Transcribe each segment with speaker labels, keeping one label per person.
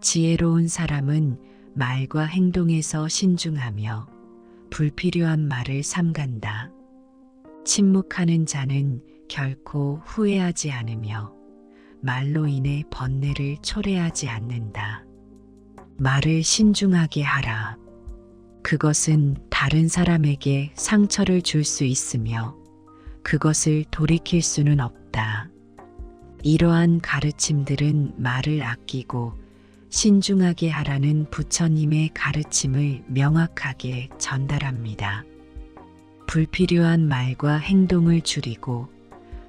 Speaker 1: 지혜로운 사람은 말과 행동에서 신중하며 불필요한 말을 삼간다. 침묵하는 자는 결코 후회하지 않으며 말로 인해 번뇌를 초래하지 않는다. 말을 신중하게 하라. 그것은 다른 사람에게 상처를 줄 수 있으며 그것을 돌이킬 수는 없다. 이러한 가르침들은 말을 아끼고 신중하게 하라는 부처님의 가르침을 명확하게 전달합니다. 불필요한 말과 행동을 줄이고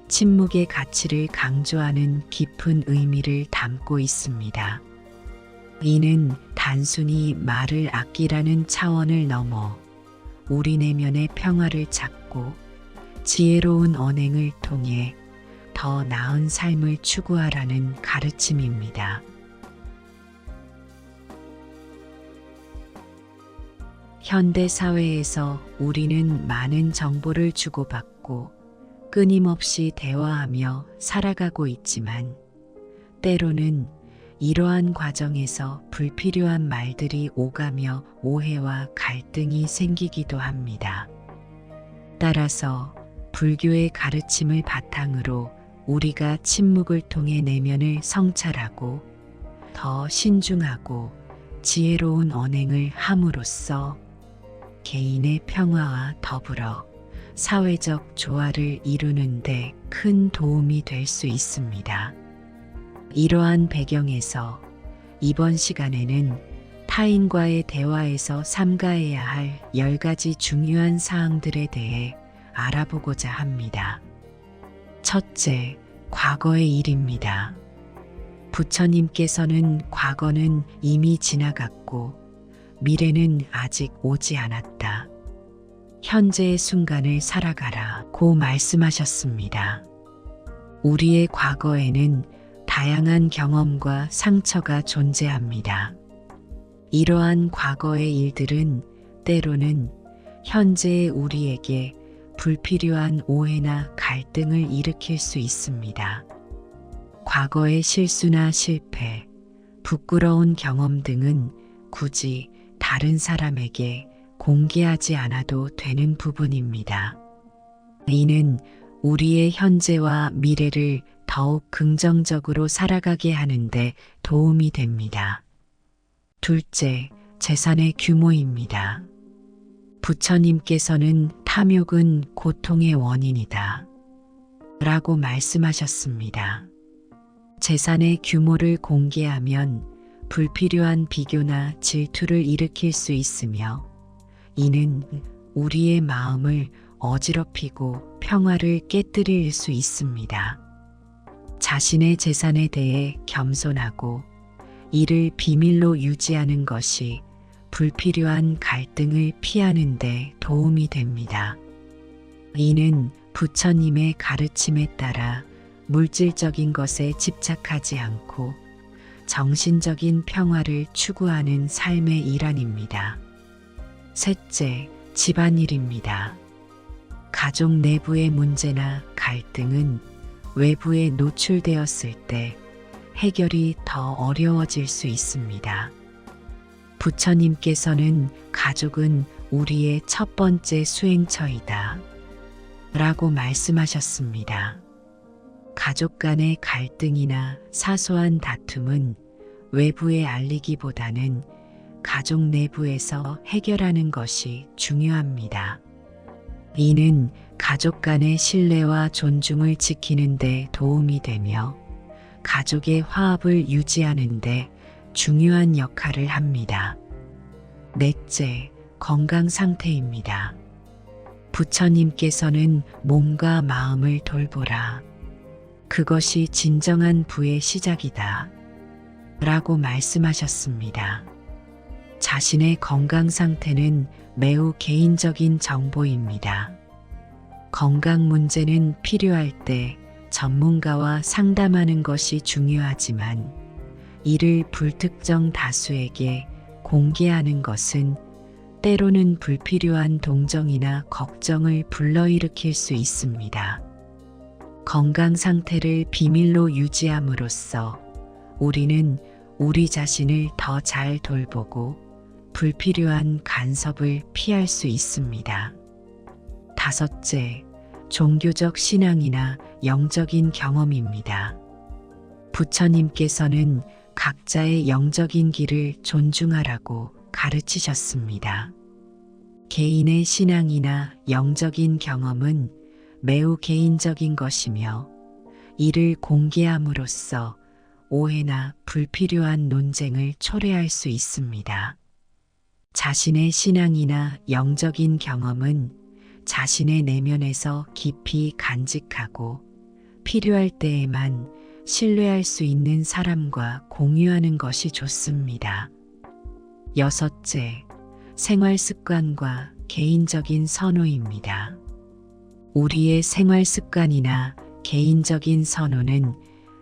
Speaker 1: 침묵의 가치를 강조하는 깊은 의미를 담고 있습니다. 이는 단순히 말을 아끼라는 차원을 넘어 우리 내면의 평화를 찾고 지혜로운 언행을 통해 더 나은 삶을 추구하라는 가르침입니다. 현대 사회에서 우리는 많은 정보를 주고받고 끊임없이 대화하며 살아가고 있지만 때로는 이러한 과정에서 불필요한 말들이 오가며 오해와 갈등이 생기기도 합니다. 따라서 불교의 가르침을 바탕으로 우리가 침묵을 통해 내면을 성찰하고 더 신중하고 지혜로운 언행을 함으로써 개인의 평화와 더불어 사회적 조화를 이루는 데 큰 도움이 될 수 있습니다. 이러한 배경에서 이번 시간에는 타인과의 대화에서 삼가해야 할 10가지 중요한 사항들에 대해 알아보고자 합니다. 첫째, 과거의 일입니다. 부처님께서는 과거는 이미 지나갔고 미래는 아직 오지 않았다. 현재의 순간을 살아가라고 말씀하셨습니다. 우리의 과거에는 다양한 경험과 상처가 존재합니다. 이러한 과거의 일들은 때로는 현재의 우리에게 불필요한 오해나 갈등을 일으킬 수 있습니다. 과거의 실수나 실패, 부끄러운 경험 등은 굳이 다른 사람에게 공개하지 않아도 되는 부분입니다. 이는 우리의 현재와 미래를 더욱 긍정적으로 살아가게 하는데 도움이 됩니다. 둘째, 재산의 규모입니다. 부처님께서는 탐욕은 고통의 원인이다 라고 말씀하셨습니다. 재산의 규모를 공개하면 불필요한 비교나 질투를 일으킬 수 있으며 이는 우리의 마음을 어지럽히고 평화를 깨뜨릴 수 있습니다. 자신의 재산에 대해 겸손하고 이를 비밀로 유지하는 것이 불필요한 갈등을 피하는 데 도움이 됩니다. 이는 부처님의 가르침에 따라 물질적인 것에 집착하지 않고 정신적인 평화를 추구하는 삶의 일환입니다. 셋째, 집안일입니다. 가족 내부의 문제나 갈등은 외부에 노출되었을 때 해결이 더 어려워질 수 있습니다. 부처님께서는 가족은 우리의 첫 번째 수행처이다 라고 말씀하셨습니다. 가족 간의 갈등이나 사소한 다툼은 외부에 알리기보다는 가족 내부에서 해결하는 것이 중요합니다. 이는 가족 간의 신뢰와 존중을 지키는 데 도움이 되며 가족의 화합을 유지하는 데 중요한 역할을 합니다. 넷째, 건강 상태입니다. 부처님께서는 몸과 마음을 돌보라. 그것이 진정한 부의 시작이다 라고 말씀하셨습니다. 자신의 건강 상태는 매우 개인적인 정보입니다. 건강 문제는 필요할 때 전문가와 상담하는 것이 중요하지만 이를 불특정 다수에게 공개하는 것은 때로는 불필요한 동정이나 걱정을 불러일으킬 수 있습니다. 건강 상태를 비밀로 유지함으로써 우리는 우리 자신을 더 잘 돌보고 불필요한 간섭을 피할 수 있습니다. 다섯째, 종교적 신앙이나 영적인 경험입니다. 부처님께서는 각자의 영적인 길을 존중하라고 가르치셨습니다. 개인의 신앙이나 영적인 경험은 매우 개인적인 것이며 이를 공개함으로써 오해나 불필요한 논쟁을 초래할 수 있습니다. 자신의 신앙이나 영적인 경험은 자신의 내면에서 깊이 간직하고 필요할 때에만 신뢰할 수 있는 사람과 공유하는 것이 좋습니다. 여섯째, 생활 습관과 개인적인 선호입니다. 우리의 생활 습관이나 개인적인 선호는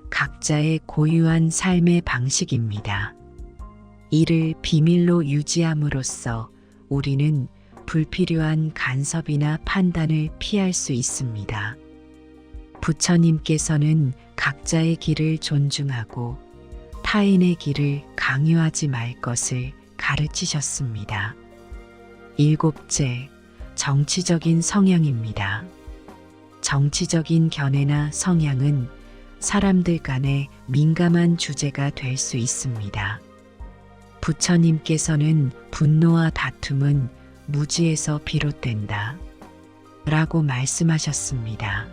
Speaker 1: 각자의 고유한 삶의 방식입니다. 이를 비밀로 유지함으로써 우리는 불필요한 간섭이나 판단을 피할 수 있습니다. 부처님께서는 각자의 길을 존중하고 타인의 길을 강요하지 말 것을 가르치셨습니다. 일곱째, 정치적인 성향입니다. 정치적인 견해나 성향은 사람들 간에 민감한 주제가 될 수 있습니다. 부처님께서는 분노와 다툼은 무지에서 비롯된다 라고 말씀하셨습니다.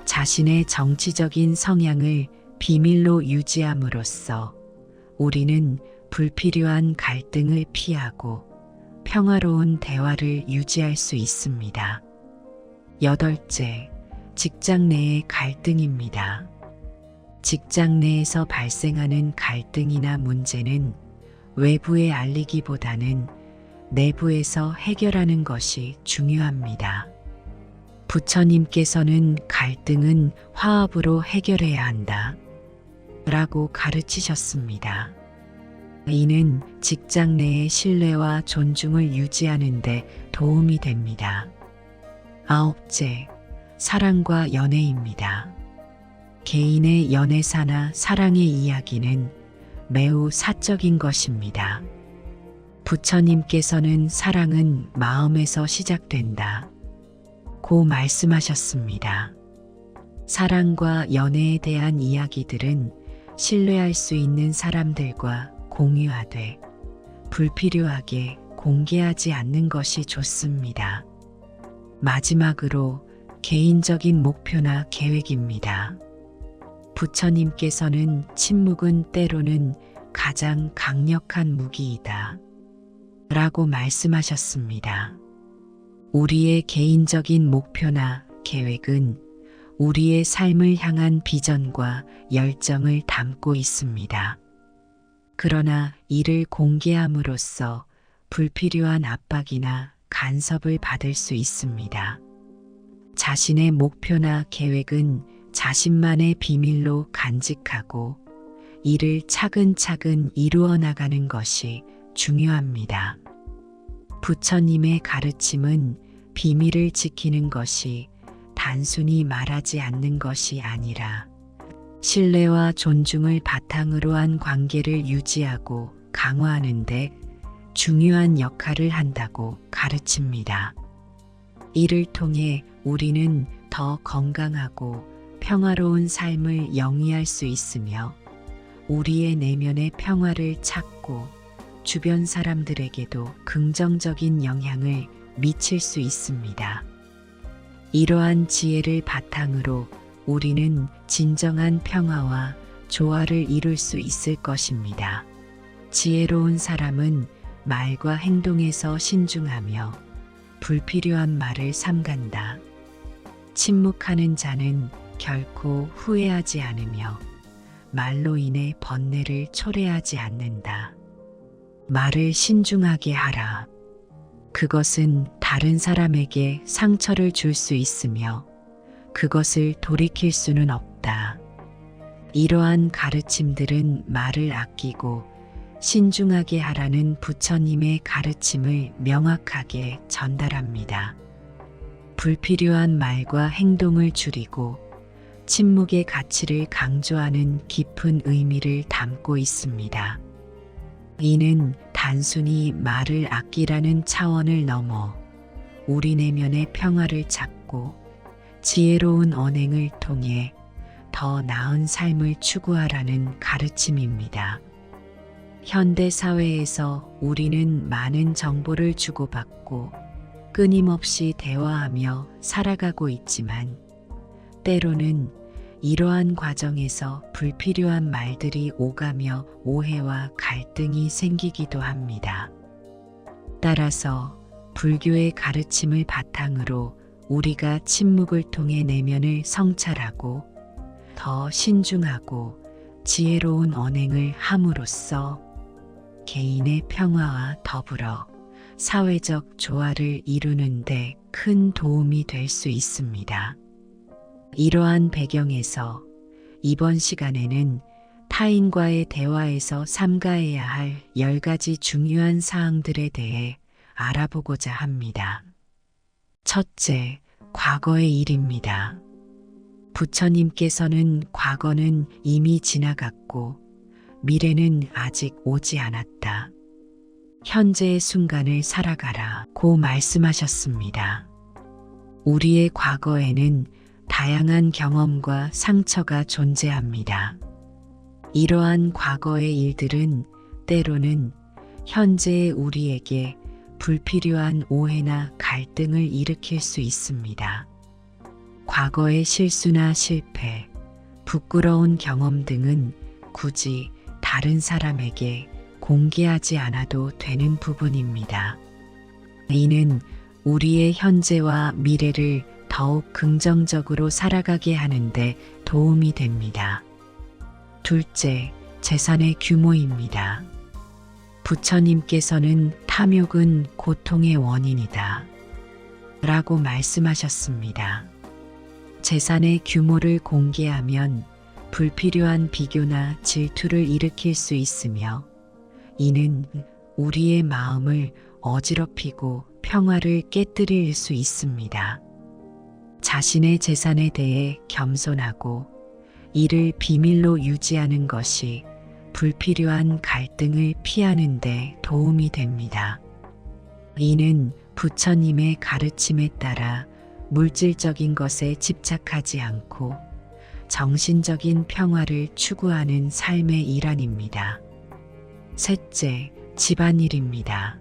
Speaker 1: 자신의 정치적인 성향을 비밀로 유지함으로써 우리는 불필요한 갈등을 피하고 평화로운 대화를 유지할 수 있습니다. 여덟째, 직장 내의 갈등입니다. 직장 내에서 발생하는 갈등이나 문제는 외부에 알리기보다는 내부에서 해결하는 것이 중요합니다. 부처님께서는 갈등은 화합으로 해결해야 한다 라고 가르치셨습니다. 이는 직장 내의 신뢰와 존중을 유지하는 데 도움이 됩니다. 아홉째, 사랑과 연애입니다. 개인의 연애사나 사랑의 이야기는 매우 사적인 것입니다. 부처님께서는 사랑은 마음에서 시작된다 고 말씀하셨습니다. 사랑과 연애에 대한 이야기들은 신뢰할 수 있는 사람들과 공유하되 불필요하게 공개하지 않는 것이 좋습니다. 마지막으로 개인적인 목표나 계획입니다. 부처님께서는 침묵은 때로는 가장 강력한 무기이다 라고 말씀하셨습니다. 우리의 개인적인 목표나 계획은 우리의 삶을 향한 비전과 열정을 담고 있습니다. 그러나 이를 공개함으로써 불필요한 압박이나 간섭을 받을 수 있습니다. 자신의 목표나 계획은 자신만의 비밀로 간직하고 이를 차근차근 이루어 나가는 것이 중요합니다. 부처님의 가르침은 비밀을 지키는 것이 단순히 말하지 않는 것이 아니라 신뢰와 존중을 바탕으로 한 관계를 유지하고 강화하는 데 중요한 역할을 한다고 가르칩니다. 이를 통해 우리는 더 건강하고 평화로운 삶을 영위할 수 있으며 우리의 내면의 평화를 찾고 주변 사람들에게도 긍정적인 영향을 미칠 수 있습니다. 이러한 지혜를 바탕으로 우리는 진정한 평화와 조화를 이룰 수 있을 것입니다. 지혜로운 사람은 말과 행동에서 신중하며 불필요한 말을 삼간다. 침묵하는 자는 결코 후회하지 않으며 말로 인해 번뇌를 초래하지 않는다. 말을 신중하게 하라. 그것은 다른 사람에게 상처를 줄 수 있으며 그것을 돌이킬 수는 없다. 이러한 가르침들은 말을 아끼고 신중하게 하라는 부처님의 가르침을 명확하게 전달합니다. 불필요한 말과 행동을 줄이고 침묵의 가치를 강조하는 깊은 의미를 담고 있습니다. 이는 단순히 말을 아끼라는 차원을 넘어 우리 내면의 평화를 찾고 지혜로운 언행을 통해 더 나은 삶을 추구하라는 가르침입니다. 현대 사회에서 우리는 많은 정보를 주고받고 끊임없이 대화하며 살아가고 있지만 때로는 이러한 과정에서 불필요한 말들이 오가며 오해와 갈등이 생기기도 합니다. 따라서 불교의 가르침을 바탕으로 우리가 침묵을 통해 내면을 성찰하고 더 신중하고 지혜로운 언행을 함으로써 개인의 평화와 더불어 사회적 조화를 이루는 데 큰 도움이 될 수 있습니다. 이러한 배경에서 이번 시간에는 타인과의 대화에서 삼가해야 할 10가지 중요한 사항들에 대해 알아보고자 합니다. 첫째, 과거의 일입니다. 부처님께서는 과거는 이미 지나갔고 미래는 아직 오지 않았다. 현재의 순간을 살아가라고 말씀하셨습니다. 우리의 과거에는 다양한 경험과 상처가 존재합니다. 이러한 과거의 일들은 때로는 현재의 우리에게 불필요한 오해나 갈등을 일으킬 수 있습니다. 과거의 실수나 실패, 부끄러운 경험 등은 굳이 다른 사람에게 공개하지 않아도 되는 부분입니다. 이는 우리의 현재와 미래를 더욱 긍정적으로 살아가게 하는데 도움이 됩니다. 둘째, 재산의 규모입니다. 부처님께서는 탐욕은 고통의 원인이다 라고 말씀하셨습니다. 재산의 규모를 공개하면 불필요한 비교나 질투를 일으킬 수 있으며 이는 우리의 마음을 어지럽히고 평화를 깨뜨릴 수 있습니다. 자신의 재산에 대해 겸손하고 이를 비밀로 유지하는 것이 불필요한 갈등을 피하는 데 도움이 됩니다. 이는 부처님의 가르침에 따라 물질적인 것에 집착하지 않고 정신적인 평화를 추구하는 삶의 일환입니다. 셋째, 집안일입니다.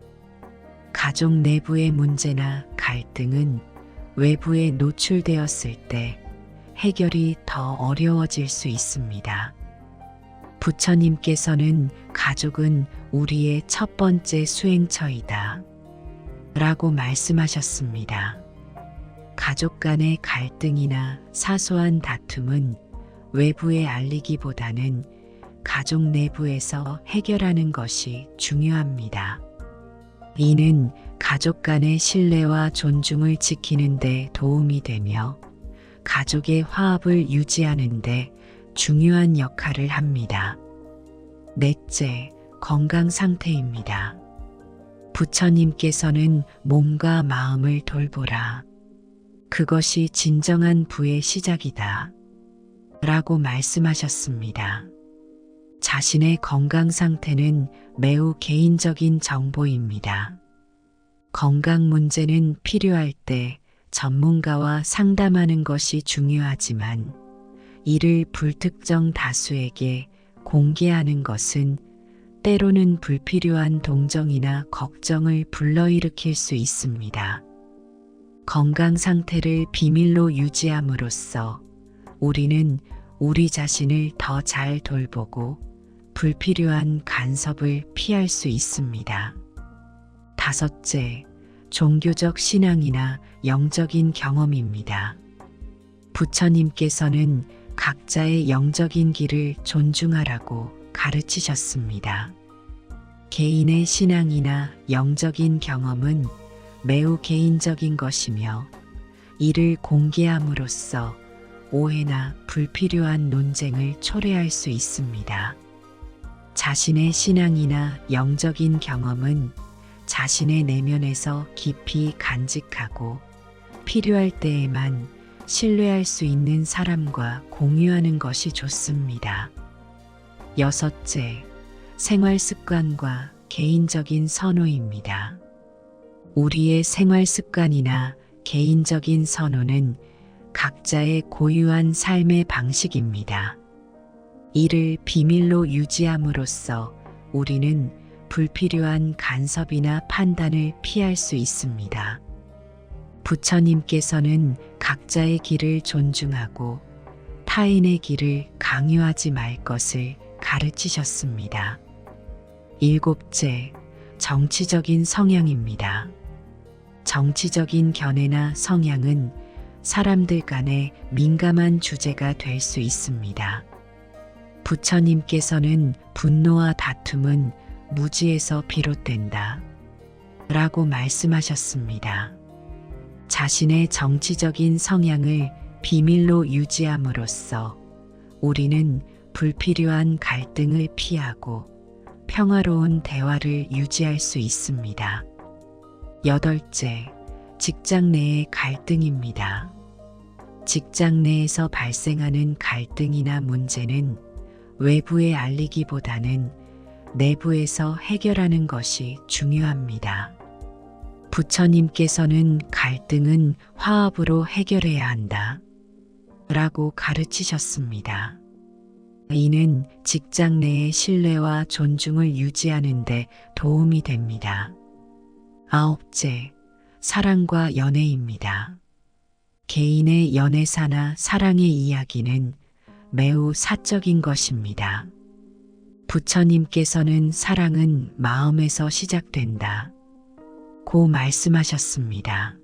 Speaker 1: 가족 내부의 문제나 갈등은 외부에 노출되었을 때 해결이 더 어려워질 수 있습니다. 부처님께서는 가족은 우리의 첫 번째 수행처이다 라고 말씀하셨습니다. 가족 간의 갈등이나 사소한 다툼은 외부에 알리기보다는 가족 내부에서 해결하는 것이 중요합니다. 이는 가족 간의 신뢰와 존중을 지키는 데 도움이 되며 가족의 화합을 유지하는 데 중요한 역할을 합니다. 넷째, 건강 상태입니다. 부처님께서는 몸과 마음을 돌보라. 그것이 진정한 부의 시작이다 라고 말씀하셨습니다. 자신의 건강 상태는 매우 개인적인 정보입니다. 건강 문제는 필요할 때 전문가와 상담하는 것이 중요하지만 이를 불특정 다수에게 공개하는 것은 때로는 불필요한 동정이나 걱정을 불러일으킬 수 있습니다. 건강 상태를 비밀로 유지함으로써 우리는 우리 자신을 더 잘 돌보고 불필요한 간섭을 피할 수 있습니다. 다섯째, 종교적 신앙이나 영적인 경험입니다. 부처님께서는 각자의 영적인 길을 존중하라고 가르치셨습니다. 개인의 신앙이나 영적인 경험은 매우 개인적인 것이며 이를 공개함으로써 오해나 불필요한 논쟁을 초래할 수 있습니다. 자신의 신앙이나 영적인 경험은 자신의 내면에서 깊이 간직하고 필요할 때에만 신뢰할 수 있는 사람과 공유하는 것이 좋습니다. 여섯째, 생활 습관과 개인적인 선호입니다. 우리의 생활 습관이나 개인적인 선호는 각자의 고유한 삶의 방식입니다. 이를 비밀로 유지함으로써 우리는 불필요한 간섭이나 판단을 피할 수 있습니다. 부처님께서는 각자의 길을 존중하고 타인의 길을 강요하지 말 것을 가르치셨습니다. 일곱째, 정치적인 성향입니다. 정치적인 견해나 성향은 사람들 간에 민감한 주제가 될 수 있습니다. 부처님께서는 분노와 다툼은 무지에서 비롯된다 라고 말씀하셨습니다. 자신의 정치적인 성향을 비밀로 유지함으로써 우리는 불필요한 갈등을 피하고 평화로운 대화를 유지할 수 있습니다. 여덟째, 직장 내의 갈등입니다. 직장 내에서 발생하는 갈등이나 문제는 외부에 알리기보다는 내부에서 해결하는 것이 중요합니다. 부처님께서는 갈등은 화합으로 해결해야 한다 라고 가르치셨습니다. 이는 직장 내의 신뢰와 존중을 유지하는 데 도움이 됩니다. 아홉째, 사랑과 연애입니다. 개인의 연애사나 사랑의 이야기는 매우 사적인 것입니다. 부처님께서는 사랑은 마음에서 시작된다 고 말씀하셨습니다.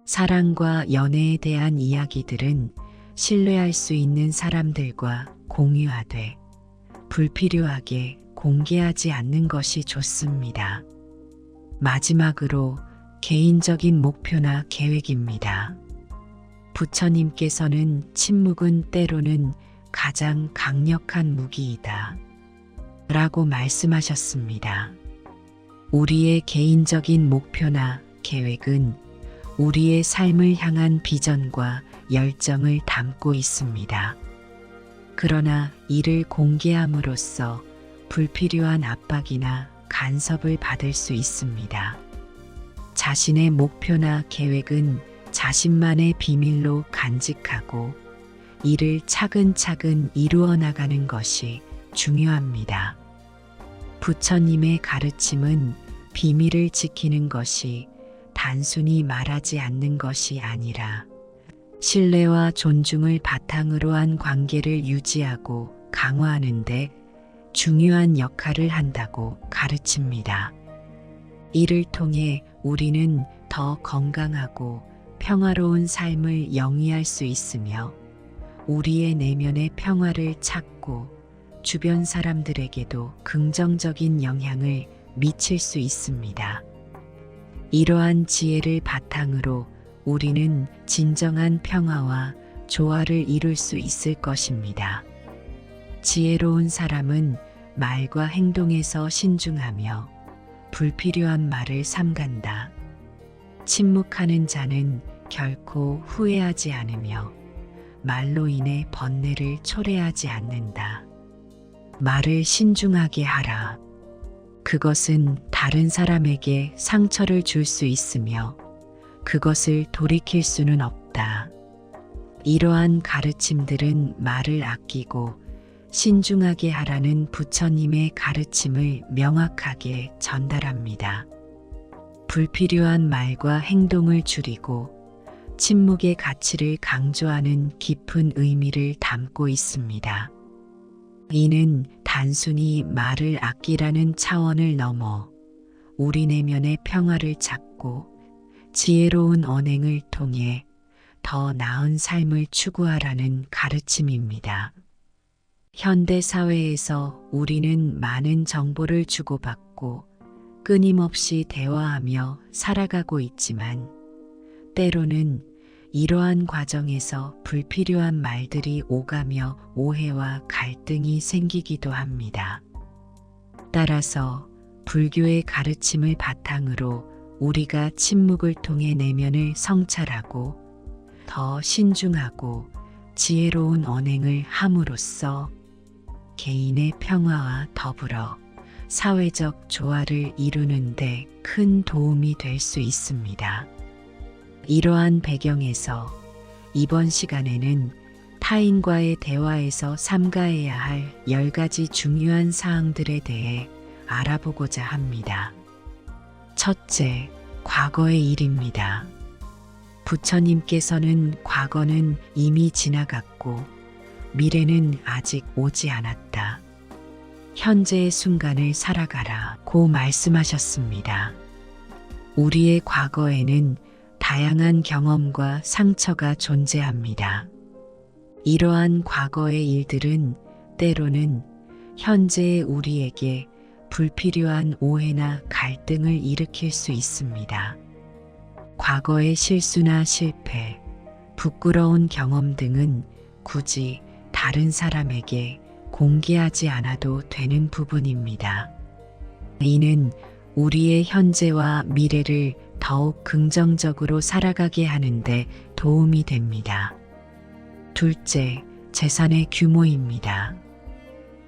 Speaker 1: 사랑과 연애에 대한 이야기들은 신뢰할 수 있는 사람들과 공유하되 불필요하게 공개하지 않는 것이 좋습니다. 마지막으로 개인적인 목표나 계획입니다. 부처님께서는 침묵은 때로는 가장 강력한 무기이다 라고 말씀하셨습니다. 우리의 개인적인 목표나 계획은 우리의 삶을 향한 비전과 열정을 담고 있습니다. 그러나 이를 공개함으로써 불필요한 압박이나 간섭을 받을 수 있습니다. 자신의 목표나 계획은 자신만의 비밀로 간직하고 이를 차근차근 이루어 나가는 것이 중요합니다. 부처님의 가르침은 비밀을 지키는 것이 단순히 말하지 않는 것이 아니라 신뢰와 존중을 바탕으로 한 관계를 유지하고 강화하는 데 중요한 역할을 한다고 가르칩니다. 이를 통해 우리는 더 건강하고 평화로운 삶을 영위할 수 있으며 우리의 내면의 평화를 찾고 주변 사람들에게도 긍정적인 영향을 미칠 수 있습니다. 이러한 지혜를 바탕으로 우리는 진정한 평화와 조화를 이룰 수 있을 것입니다. 지혜로운 사람은 말과 행동에서 신중하며 불필요한 말을 삼간다. 침묵하는 자는 결코 후회하지 않으며 말로 인해 번뇌를 초래하지 않는다. 말을 신중하게 하라. 그것은 다른 사람에게 상처를 줄 수 있으며 그것을 돌이킬 수는 없다. 이러한 가르침들은 말을 아끼고 신중하게 하라는 부처님의 가르침을 명확하게 전달합니다. 불필요한 말과 행동을 줄이고 침묵의 가치를 강조하는 깊은 의미를 담고 있습니다. 이는 단순히 말을 아끼라는 차원을 넘어 우리 내면의 평화를 찾고 지혜로운 언행을 통해 더 나은 삶을 추구하라는 가르침입니다. 현대 사회에서 우리는 많은 정보를 주고받고 끊임없이 대화하며 살아가고 있지만 때로는 이러한 과정에서 불필요한 말들이 오가며 오해와 갈등이 생기기도 합니다. 따라서 불교의 가르침을 바탕으로 우리가 침묵을 통해 내면을 성찰하고 더 신중하고 지혜로운 언행을 함으로써 개인의 평화와 더불어 사회적 조화를 이루는 데 큰 도움이 될 수 있습니다. 이러한 배경에서 이번 시간에는 타인과의 대화에서 삼가해야 할 10가지 중요한 사항들에 대해 알아보고자 합니다. 첫째, 과거의 일입니다. 부처님께서는 과거는 이미 지나갔고 미래는 아직 오지 않았다. 현재의 순간을 살아가라고 말씀하셨습니다. 우리의 과거에는 다양한 경험과 상처가 존재합니다. 이러한 과거의 일들은 때로는 현재의 우리에게 불필요한 오해나 갈등을 일으킬 수 있습니다. 과거의 실수나 실패, 부끄러운 경험 등은 굳이 다른 사람에게 공개하지 않아도 되는 부분입니다. 이는 우리의 현재와 미래를 더욱 긍정적으로 살아가게 하는데 도움이 됩니다. 둘째, 재산의 규모입니다.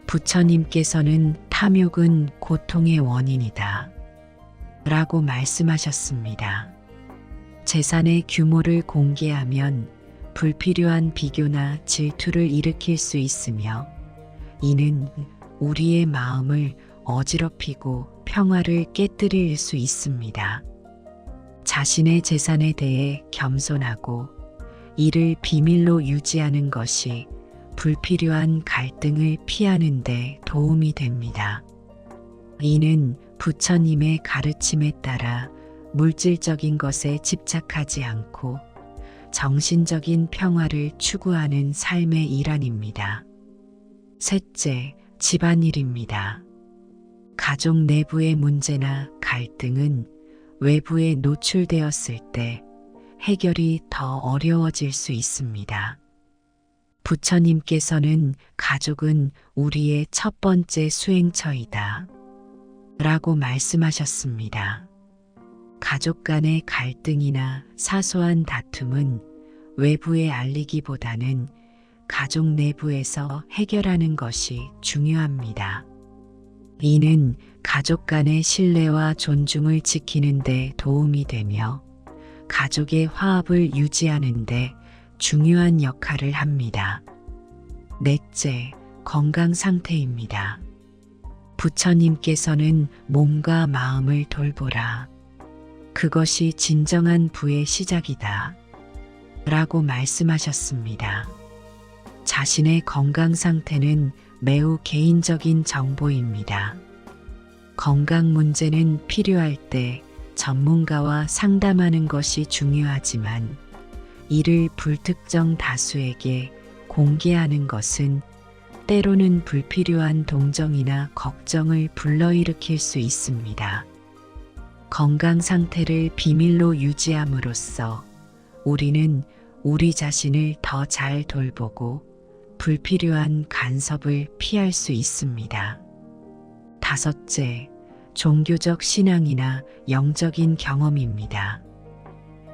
Speaker 1: 부처님께서는 탐욕은 고통의 원인이다 라고 말씀하셨습니다. 재산의 규모를 공개하면 불필요한 비교나 질투를 일으킬 수 있으며 이는 우리의 마음을 어지럽히고 평화를 깨뜨릴 수 있습니다. 자신의 재산에 대해 겸손하고 이를 비밀로 유지하는 것이 불필요한 갈등을 피하는 데 도움이 됩니다. 이는 부처님의 가르침에 따라 물질적인 것에 집착하지 않고 정신적인 평화를 추구하는 삶의 일환입니다. 셋째, 집안일입니다. 가족 내부의 문제나 갈등은 외부에 노출되었을 때 해결이 더 어려워질 수 있습니다. 부처님께서는 가족은 우리의 첫 번째 수행처이다 라고 말씀하셨습니다. 가족 간의 갈등이나 사소한 다툼은 외부에 알리기보다는 가족 내부에서 해결하는 것이 중요합니다. 이는 가족 간의 신뢰와 존중을 지키는 데 도움이 되며 가족의 화합을 유지하는 데 중요한 역할을 합니다. 넷째, 건강 상태입니다. 부처님께서는 몸과 마음을 돌보라. 그것이 진정한 부의 시작이다 라고 말씀하셨습니다. 자신의 건강 상태는 매우 개인적인 정보입니다. 건강 문제는 필요할 때 전문가와 상담하는 것이 중요하지만 이를 불특정 다수에게 공개하는 것은 때로는 불필요한 동정이나 걱정을 불러일으킬 수 있습니다. 건강 상태를 비밀로 유지함으로써 우리는 우리 자신을 더 잘 돌보고 불필요한 간섭을 피할 수 있습니다. 다섯째, 종교적 신앙이나 영적인 경험입니다.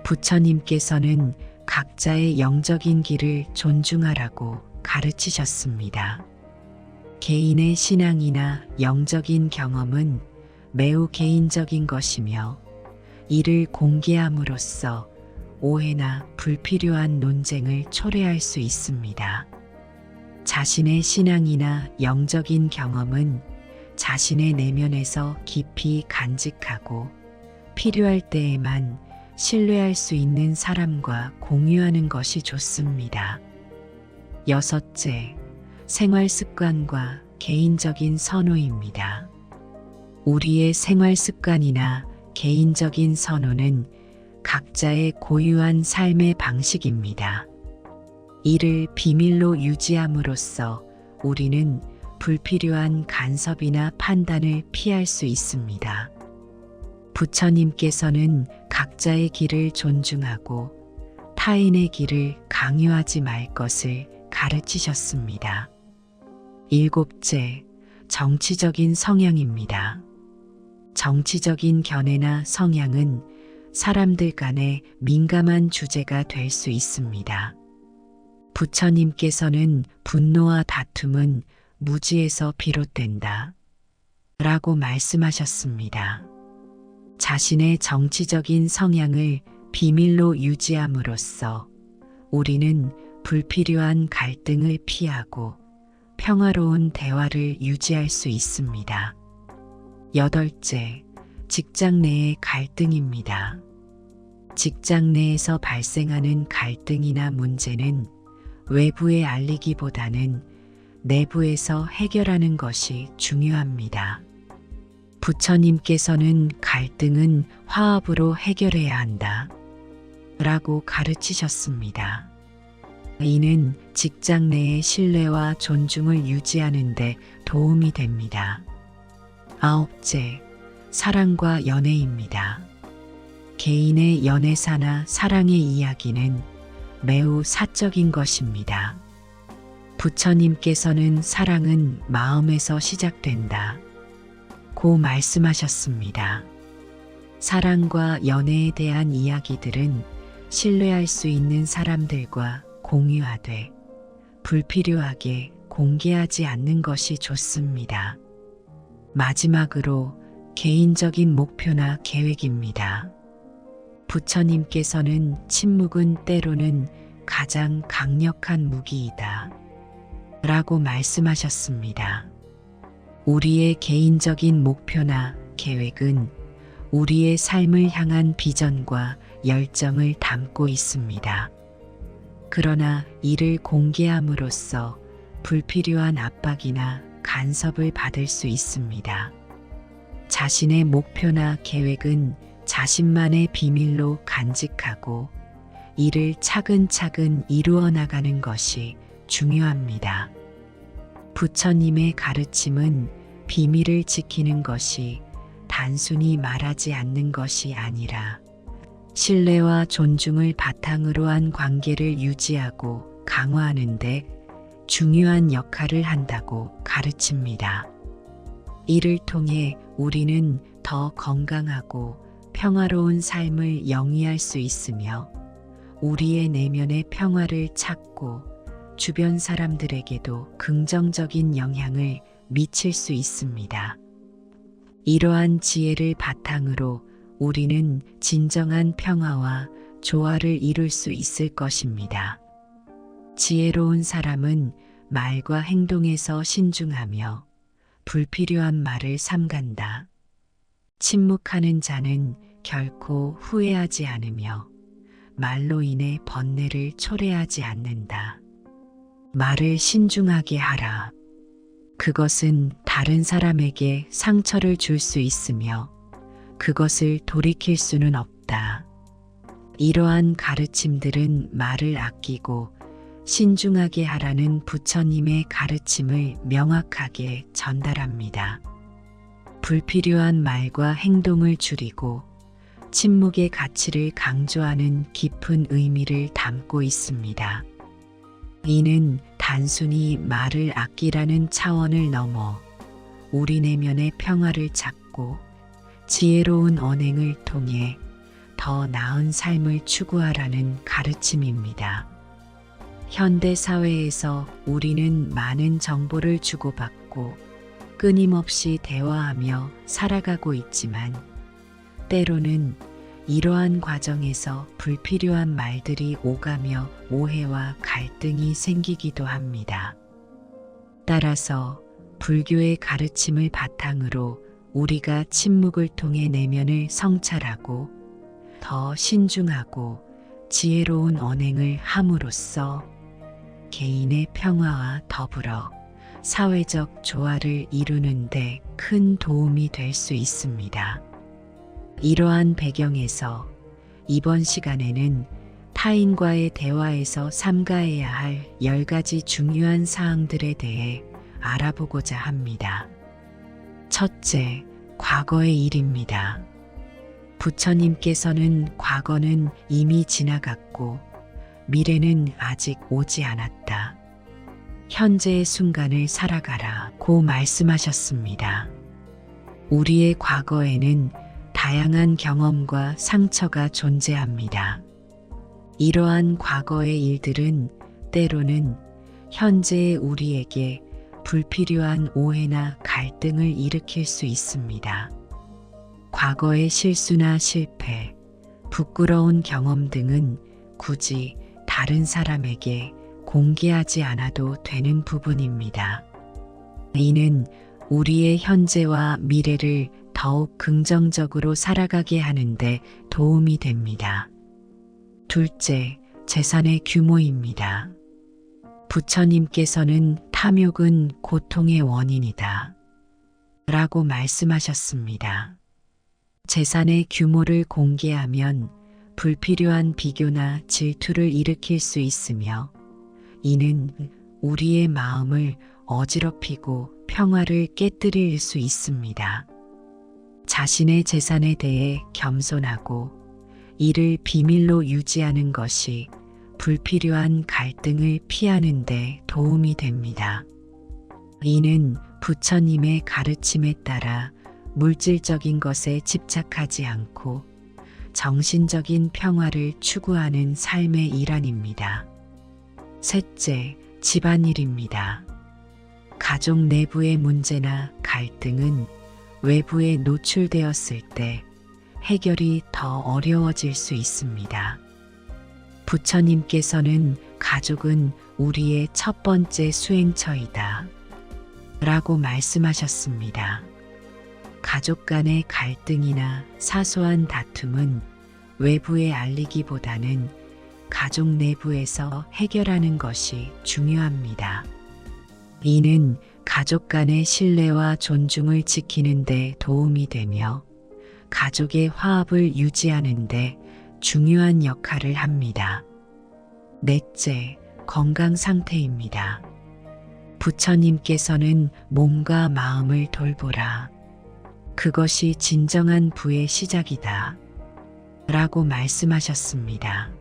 Speaker 1: 부처님께서는 각자의 영적인 길을 존중하라고 가르치셨습니다. 개인의 신앙이나 영적인 경험은 매우 개인적인 것이며 이를 공개함으로써 오해나 불필요한 논쟁을 초래할 수 있습니다. 자신의 신앙이나 영적인 경험은 자신의 내면에서 깊이 간직하고 필요할 때에만 신뢰할 수 있는 사람과 공유하는 것이 좋습니다. 여섯째, 생활 습관과 개인적인 선호입니다. 우리의 생활 습관이나 개인적인 선호는 각자의 고유한 삶의 방식입니다. 이를 비밀로 유지함으로써 우리는 불필요한 간섭이나 판단을 피할 수 있습니다. 부처님께서는 각자의 길을 존중하고 타인의 길을 강요하지 말 것을 가르치셨습니다. 일곱째, 정치적인 성향입니다. 정치적인 견해나 성향은 사람들 간의 민감한 주제가 될 수 있습니다. 부처님께서는 분노와 다툼은 무지에서 비롯된다 라고 말씀하셨습니다. 자신의 정치적인 성향을 비밀로 유지함으로써 우리는 불필요한 갈등을 피하고 평화로운 대화를 유지할 수 있습니다. 8째, 직장 내의 갈등입니다. 직장 내에서 발생하는 갈등이나 문제는 외부에 알리기보다는 내부에서 해결하는 것이 중요합니다. 부처님께서는 갈등은 화합으로 해결해야 한다 라고 가르치셨습니다. 이는 직장 내의 신뢰와 존중을 유지하는 데 도움이 됩니다. 9째, 사랑과 연애입니다. 개인의 연애사나 사랑의 이야기는 매우 사적인 것입니다. 부처님께서는 사랑은 마음에서 시작된다 고 말씀하셨습니다. 사랑과 연애에 대한 이야기들은 신뢰할 수 있는 사람들과 공유하되 불필요하게 공개하지 않는 것이 좋습니다. 마지막으로 개인적인 목표나 계획입니다. 부처님께서는 침묵은 때로는 가장 강력한 무기이다 라고 말씀하셨습니다. 우리의 개인적인 목표나 계획은 우리의 삶을 향한 비전과 열정을 담고 있습니다. 그러나 이를 공개함으로써 불필요한 압박이나 간섭을 받을 수 있습니다. 자신의 목표나 계획은 자신만의 비밀로 간직하고 이를 차근차근 이루어 나가는 것이 중요합니다. 부처님의 가르침은 비밀을 지키는 것이 단순히 말하지 않는 것이 아니라 신뢰와 존중을 바탕으로 한 관계를 유지하고 강화하는 데 중요한 역할을 한다고 가르칩니다. 이를 통해 우리는 더 건강하고 평화로운 삶을 영위할 수 있으며 우리의 내면의 평화를 찾고 주변 사람들에게도 긍정적인 영향을 미칠 수 있습니다. 이러한 지혜를 바탕으로 우리는 진정한 평화와 조화를 이룰 수 있을 것입니다. 지혜로운 사람은 말과 행동에서 신중하며 불필요한 말을 삼간다. 침묵하는 자는 결코 후회하지 않으며 말로 인해 번뇌를 초래하지 않는다. 말을 신중하게 하라. 그것은 다른 사람에게 상처를 줄 수 있으며 그것을 돌이킬 수는 없다. 이러한 가르침들은 말을 아끼고 신중하게 하라는 부처님의 가르침을 명확하게 전달합니다. 불필요한 말과 행동을 줄이고 침묵의 가치를 강조하는 깊은 의미를 담고 있습니다. 이는 단순히 말을 아끼라는 차원을 넘어 우리 내면의 평화를 찾고 지혜로운 언행을 통해 더 나은 삶을 추구하라는 가르침입니다. 현대 사회에서 우리는 많은 정보를 주고받고 끊임없이 대화하며 살아가고 있지만 때로는 이러한 과정에서 불필요한 말들이 오가며 오해와 갈등이 생기기도 합니다. 따라서 불교의 가르침을 바탕으로 우리가 침묵을 통해 내면을 성찰하고 더 신중하고 지혜로운 언행을 함으로써 개인의 평화와 더불어 사회적 조화를 이루는 데 큰 도움이 될 수 있습니다. 이러한 배경에서 이번 시간에는 타인과의 대화에서 삼가해야 할 10가지 중요한 사항들에 대해 알아보고자 합니다. 첫째, 과거의 일입니다. 부처님께서는 과거는 이미 지나갔고 미래는 아직 오지 않았다. 현재의 순간을 살아가라 고 말씀하셨습니다. 우리의 과거에는 다양한 경험과 상처가 존재합니다. 이러한 과거의 일들은 때로는 현재의 우리에게 불필요한 오해나 갈등을 일으킬 수 있습니다. 과거의 실수나 실패, 부끄러운 경험 등은 굳이 다른 사람에게 공개하지 않아도 되는 부분입니다. 이는 우리의 현재와 미래를 더욱 긍정적으로 살아가게 하는데 도움이 됩니다. 둘째, 재산의 규모입니다. 부처님께서는 탐욕은 고통의 원인이다 라고 말씀하셨습니다. 재산의 규모를 공개하면 불필요한 비교나 질투를 일으킬 수 있으며 이는 우리의 마음을 어지럽히고 평화를 깨뜨릴 수 있습니다. 자신의 재산에 대해 겸손하고 이를 비밀로 유지하는 것이 불필요한 갈등을 피하는 데 도움이 됩니다. 이는 부처님의 가르침에 따라 물질적인 것에 집착하지 않고 정신적인 평화를 추구하는 삶의 일환입니다. 셋째, 집안일입니다. 가족 내부의 문제나 갈등은 외부에 노출되었을 때 해결이 더 어려워질 수 있습니다. 부처님께서는 가족은 우리의 첫 번째 수행처이다 라고 말씀하셨습니다. 가족 간의 갈등이나 사소한 다툼은 외부에 알리기보다는 가족 내부에서 해결하는 것이 중요합니다. 이는 가족 간의 신뢰와 존중을 지키는 데 도움이 되며 가족의 화합을 유지하는 데 중요한 역할을 합니다. 넷째, 건강 상태입니다. 부처님께서는 몸과 마음을 돌보라. 그것이 진정한 부의 시작이다 라고 말씀하셨습니다.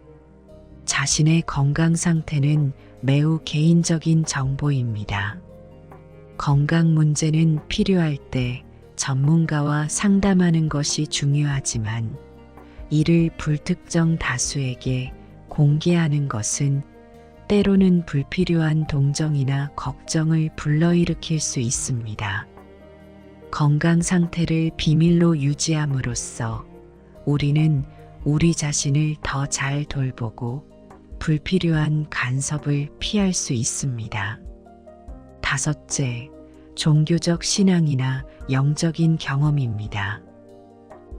Speaker 1: 자신의 건강 상태는 매우 개인적인 정보입니다. 건강 문제는 필요할 때 전문가와 상담하는 것이 중요하지만 이를 불특정 다수에게 공개하는 것은 때로는 불필요한 동정이나 걱정을 불러일으킬 수 있습니다. 건강 상태를 비밀로 유지함으로써 우리는 우리 자신을 더 잘 돌보고 불필요한 간섭을 피할 수 있습니다. 다섯째, 종교적 신앙이나 영적인 경험입니다.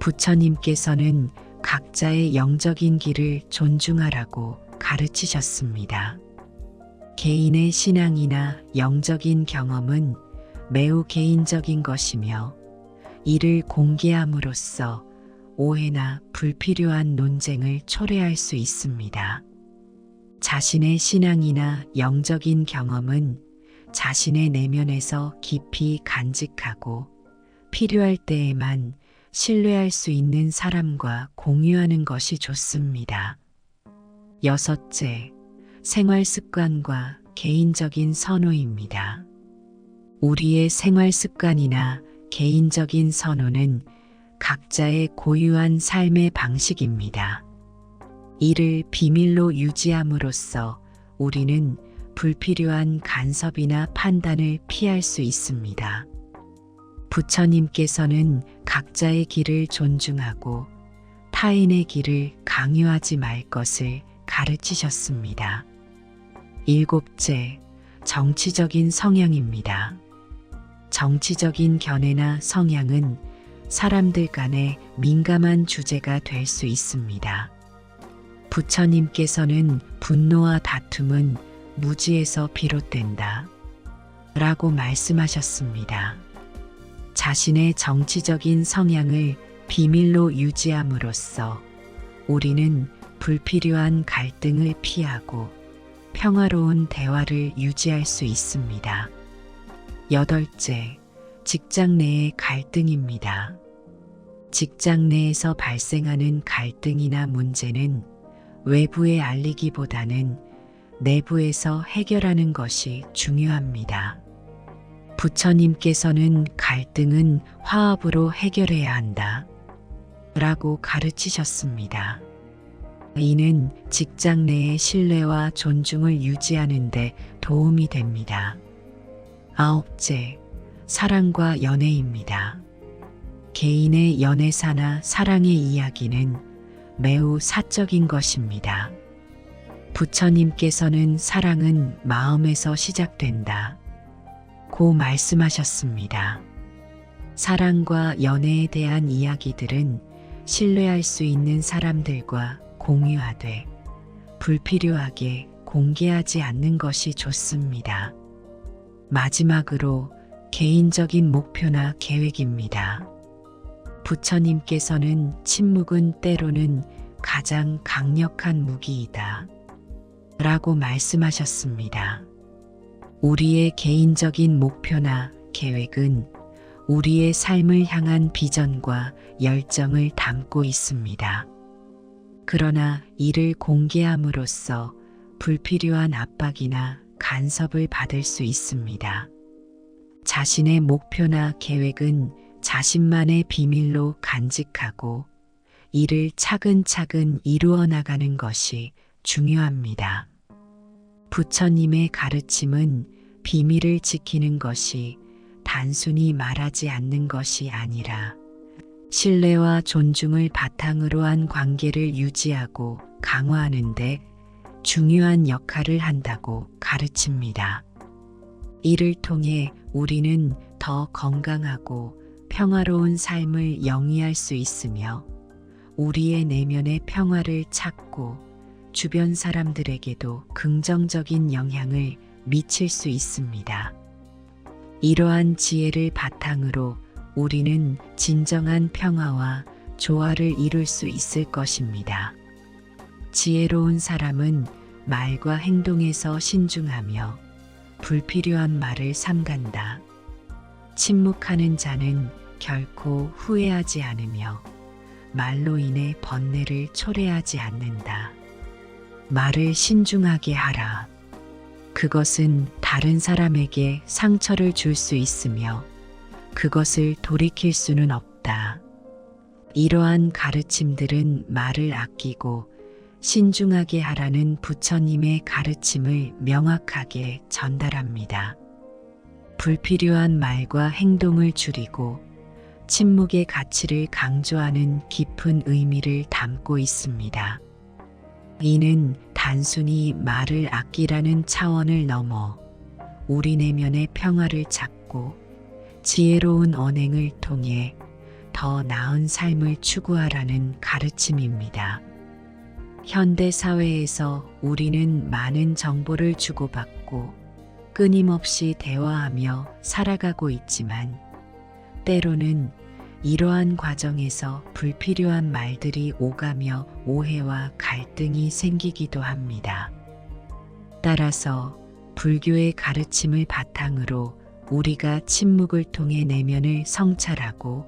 Speaker 1: 부처님께서는 각자의 영적인 길을 존중하라고 가르치셨습니다. 개인의 신앙이나 영적인 경험은 매우 개인적인 것이며 이를 공개함으로써 오해나 불필요한 논쟁을 초래할 수 있습니다. 자신의 신앙이나 영적인 경험은 자신의 내면에서 깊이 간직하고 필요할 때에만 신뢰할 수 있는 사람과 공유하는 것이 좋습니다. 여섯째, 생활 습관과 개인적인 선호입니다. 우리의 생활 습관이나 개인적인 선호는 각자의 고유한 삶의 방식입니다. 이를 비밀로 유지함으로써 우리는 불필요한 간섭이나 판단을 피할 수 있습니다. 부처님께서는 각자의 길을 존중하고 타인의 길을 강요하지 말 것을 가르치셨습니다. 일곱째, 정치적인 성향입니다. 정치적인 견해나 성향은 사람들 간의 민감한 주제가 될 수 있습니다. 부처님께서는 분노와 다툼은 무지에서 비롯된다 라고 말씀하셨습니다. 자신의 정치적인 성향을 비밀로 유지함으로써 우리는 불필요한 갈등을 피하고 평화로운 대화를 유지할 수 있습니다. 여덟째, 직장 내의 갈등입니다. 직장 내에서 발생하는 갈등이나 문제는 외부에 알리기보다는 내부에서 해결하는 것이 중요합니다. 부처님께서는 갈등은 화합으로 해결해야 한다 라고 가르치셨습니다. 이는 직장 내의 신뢰와 존중을 유지하는 데 도움이 됩니다. 아홉째, 사랑과 연애입니다. 개인의 연애사나 사랑의 이야기는 매우 사적인 것입니다. 부처님께서는 사랑은 마음에서 시작된다 고 말씀하셨습니다. 사랑과 연애에 대한 이야기들은 신뢰할 수 있는 사람들과 공유하되 불필요하게 공개하지 않는 것이 좋습니다. 마지막으로 개인적인 목표나 계획입니다. 부처님께서는 침묵은 때로는 가장 강력한 무기이다 라고 말씀하셨습니다. 우리의 개인적인 목표나 계획은 우리의 삶을 향한 비전과 열정을 담고 있습니다. 그러나 이를 공개함으로써 불필요한 압박이나 간섭을 받을 수 있습니다. 자신의 목표나 계획은 자신만의 비밀로 간직하고 이를 차근차근 이루어 나가는 것이 중요합니다. 부처님의 가르침은 비밀을 지키는 것이 단순히 말하지 않는 것이 아니라 신뢰와 존중을 바탕으로 한 관계를 유지하고 강화하는 데 중요한 역할을 한다고 가르칩니다. 이를 통해 우리는 더 건강하고 평화로운 삶을 영위할 수 있으며 우리의 내면의 평화를 찾고 주변 사람들에게도 긍정적인 영향을 미칠 수 있습니다. 이러한 지혜를 바탕으로 우리는 진정한 평화와 조화를 이룰 수 있을 것입니다. 지혜로운 사람은 말과 행동에서 신중하며 불필요한 말을 삼간다. 침묵하는 자는 결코 후회하지 않으며 말로 인해 번뇌를 초래하지 않는다. 말을 신중하게 하라. 그것은 다른 사람에게 상처를 줄 수 있으며 그것을 돌이킬 수는 없다. 이러한 가르침들은 말을 아끼고 신중하게 하라는 부처님의 가르침을 명확하게 전달합니다. 불필요한 말과 행동을 줄이고 침묵의 가치를 강조하는 깊은 의미를 담고 있습니다. 이는 단순히 말을 아끼라는 차원을 넘어 우리 내면의 평화를 찾고 지혜로운 언행을 통해 더 나은 삶을 추구하라는 가르침입니다. 현대 사회에서 우리는 많은 정보를 주고받고 끊임없이 대화하며 살아가고 있지만 때로는 이러한 과정에서 불필요한 말들이 오가며 오해와 갈등이 생기기도 합니다. 따라서 불교의 가르침을 바탕으로 우리가 침묵을 통해 내면을 성찰하고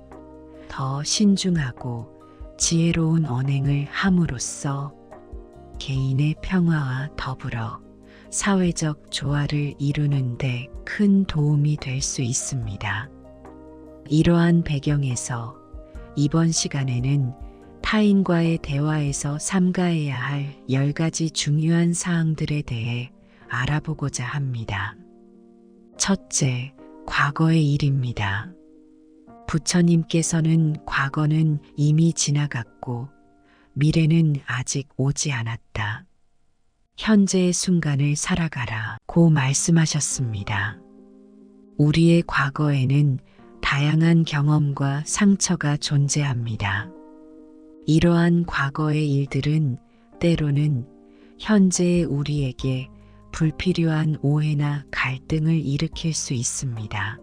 Speaker 1: 더 신중하고 지혜로운 언행을 함으로써 개인의 평화와 더불어 사회적 조화를 이루는 데 큰 도움이 될 수 있습니다. 이러한 배경에서 이번 시간에는 타인과의 대화에서 삼가해야 할 10가지 중요한 사항들에 대해 알아보고자 합니다. 첫째, 과거의 일입니다. 부처님께서는 과거는 이미 지나갔고 미래는 아직 오지 않았다. 현재의 순간을 살아가라 고 말씀하셨습니다. 우리의 과거에는 다양한 경험과 상처가 존재합니다. 이러한 과거의 일들은 때로는 현재의 우리에게 불필요한 오해나 갈등을 일으킬 수 있습니다.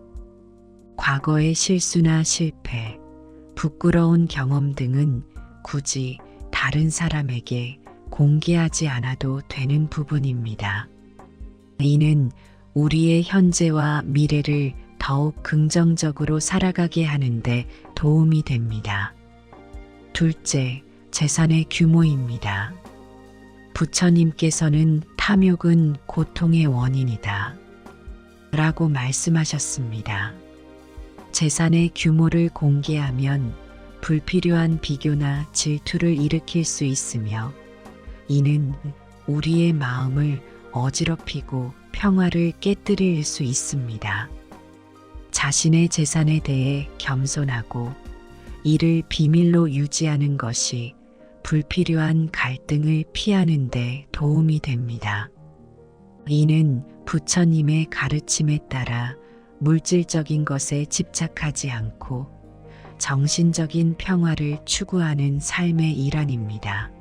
Speaker 1: 과거의 실수나 실패, 부끄러운 경험 등은 굳이 다른 사람에게 공개하지 않아도 되는 부분입니다. 이는 우리의 현재와 미래를 더욱 긍정적으로 살아가게 하는데 도움이 됩니다. 둘째, 재산의 규모입니다. 부처님께서는 탐욕은 고통의 원인이다 라고 말씀하셨습니다. 재산의 규모를 공개하면 불필요한 비교나 질투를 일으킬 수 있으며 이는 우리의 마음을 어지럽히고 평화를 깨뜨릴 수 있습니다. 자신의 재산에 대해 겸손하고 이를 비밀로 유지하는 것이 불필요한 갈등을 피하는 데 도움이 됩니다. 이는 부처님의 가르침에 따라 물질적인 것에 집착하지 않고 정신적인 평화를 추구하는 삶의 일환입니다.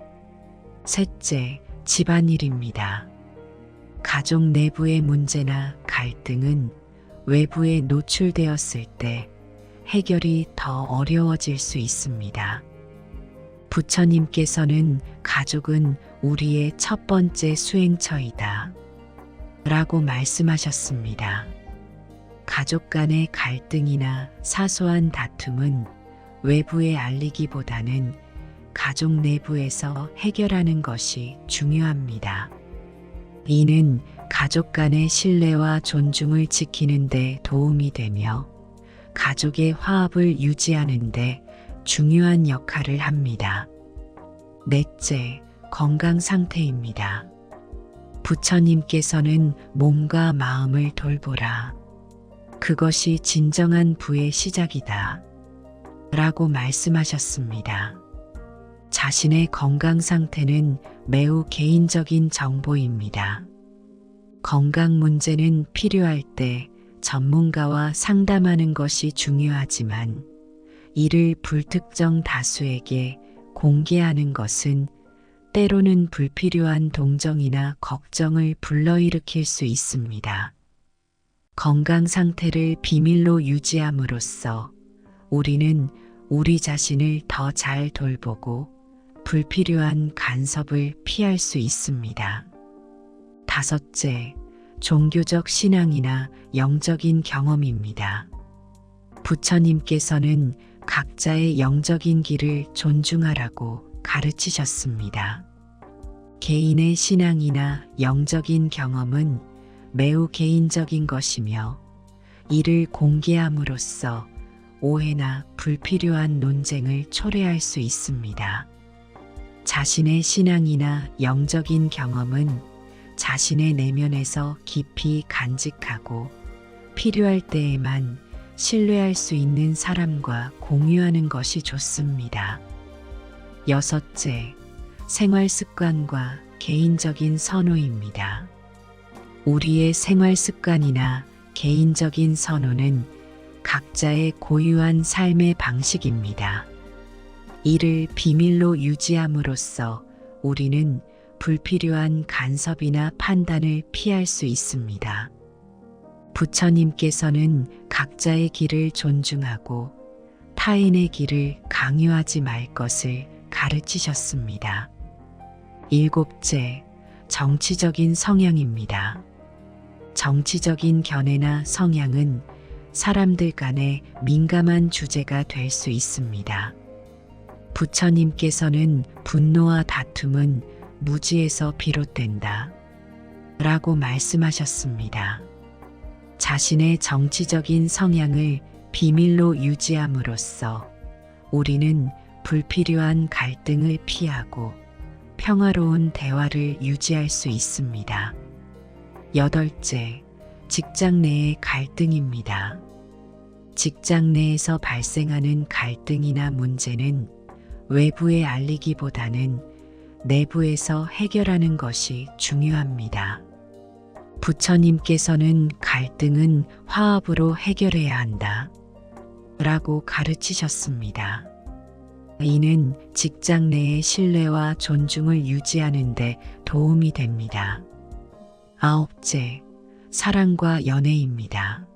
Speaker 1: 셋째, 집안일입니다. 가족 내부의 문제나 갈등은 외부에 노출되었을 때 해결이 더 어려워질 수 있습니다. 부처님께서는 가족은 우리의 첫 번째 수행처이다 라고 말씀하셨습니다. 가족 간의 갈등이나 사소한 다툼은 외부에 알리기보다는 가족 내부에서 해결하는 것이 중요합니다. 이는 가족 간의 신뢰와 존중을 지키는 데 도움이 되며 가족의 화합을 유지하는 데 중요한 역할을 합니다. 넷째, 건강 상태입니다. 부처님께서는 몸과 마음을 돌보라. 그것이 진정한 부의 시작이다 라고 말씀하셨습니다. 자신의 건강 상태는 매우 개인적인 정보입니다. 건강 문제는 필요할 때 전문가와 상담하는 것이 중요하지만 이를 불특정 다수에게 공개하는 것은 때로는 불필요한 동정이나 걱정을 불러일으킬 수 있습니다. 건강 상태를 비밀로 유지함으로써 우리는 우리 자신을 더 잘 돌보고 불필요한 간섭을 피할 수 있습니다. 다섯째, 종교적 신앙이나 영적인 경험입니다. 부처님께서는 각자의 영적인 길을 존중하라고 가르치셨습니다. 개인의 신앙이나 영적인 경험은 매우 개인적인 것이며 이를 공개함으로써 오해나 불필요한 논쟁을 초래할 수 있습니다. 자신의 신앙이나 영적인 경험은 자신의 내면에서 깊이 간직하고 필요할 때에만 신뢰할 수 있는 사람과 공유하는 것이 좋습니다. 여섯째, 생활 습관과 개인적인 선호입니다. 우리의 생활 습관이나 개인적인 선호는 각자의 고유한 삶의 방식입니다. 이를 비밀로 유지함으로써 우리는 불필요한 간섭이나 판단을 피할 수 있습니다. 부처님께서는 각자의 길을 존중하고 타인의 길을 강요하지 말 것을 가르치셨습니다. 일곱째, 정치적인 성향입니다. 정치적인 견해나 성향은 사람들 간의 민감한 주제가 될 수 있습니다. 부처님께서는 분노와 다툼은 무지에서 비롯된다 라고 말씀하셨습니다. 자신의 정치적인 성향을 비밀로 유지함으로써 우리는 불필요한 갈등을 피하고 평화로운 대화를 유지할 수 있습니다. 여덟째, 직장 내의 갈등입니다. 직장 내에서 발생하는 갈등이나 문제는 외부에 알리기보다는 내부에서 해결하는 것이 중요합니다. 부처님께서는 갈등은 화합으로 해결해야 한다 라고 가르치셨습니다. 이는 직장 내의 신뢰와 존중을 유지하는 데 도움이 됩니다. 아홉째, 사랑과 연애입니다.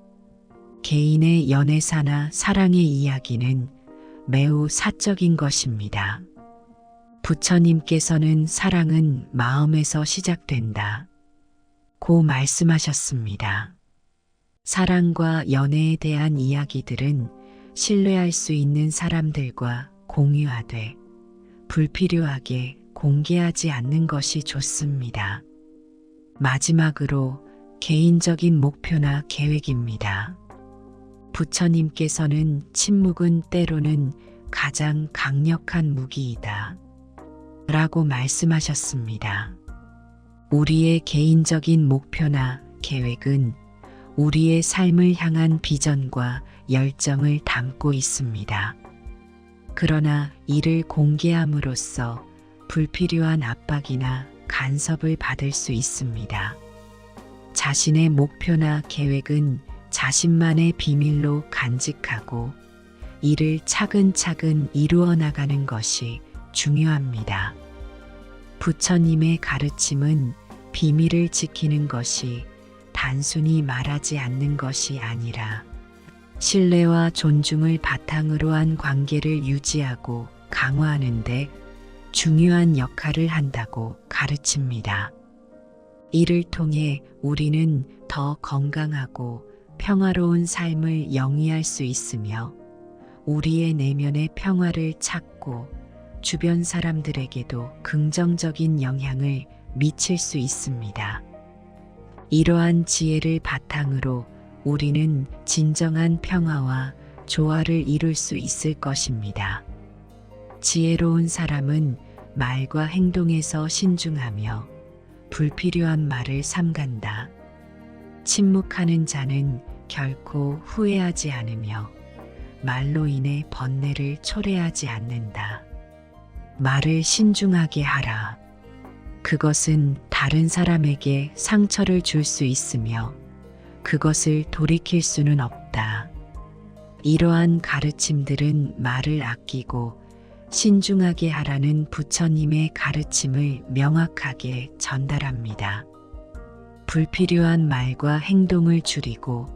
Speaker 1: 개인의 연애사나 사랑의 이야기는 매우 사적인 것입니다. 부처님께서는 사랑은 마음에서 시작된다 고 말씀하셨습니다. 사랑과 연애에 대한 이야기들은 신뢰할 수 있는 사람들과 공유하되 불필요하게 공개하지 않는 것이 좋습니다. 마지막으로 개인적인 목표나 계획입니다. 부처님께서는 침묵은 때로는 가장 강력한 무기이다. 라고 말씀하셨습니다. 우리의 개인적인 목표나 계획은 우리의 삶을 향한 비전과 열정을 담고 있습니다. 그러나 이를 공개함으로써 불필요한 압박이나 간섭을 받을 수 있습니다. 자신의 목표나 계획은 자신만의 비밀로 간직하고 이를 차근차근 이루어 나가는 것이 중요합니다. 부처님의 가르침은 비밀을 지키는 것이 단순히 말하지 않는 것이 아니라 신뢰와 존중을 바탕으로 한 관계를 유지하고 강화하는 데 중요한 역할을 한다고 가르칩니다. 이를 통해 우리는 더 건강하고 평화로운 삶을 영위할 수 있으며 우리의 내면의 평화를 찾고 주변 사람들에게도 긍정적인 영향을 미칠 수 있습니다. 이러한 지혜를 바탕으로 우리는 진정한 평화와 조화를 이룰 수 있을 것입니다. 지혜로운 사람은 말과 행동에서 신중하며 불필요한 말을 삼간다. 침묵하는 자는 결코 후회하지 않으며 말로 인해 번뇌를 초래하지 않는다. 말을 신중하게 하라. 그것은 다른 사람에게 상처를 줄 수 있으며 그것을 돌이킬 수는 없다. 이러한 가르침들은 말을 아끼고 신중하게 하라는 부처님의 가르침을 명확하게 전달합니다. 불필요한 말과 행동을 줄이고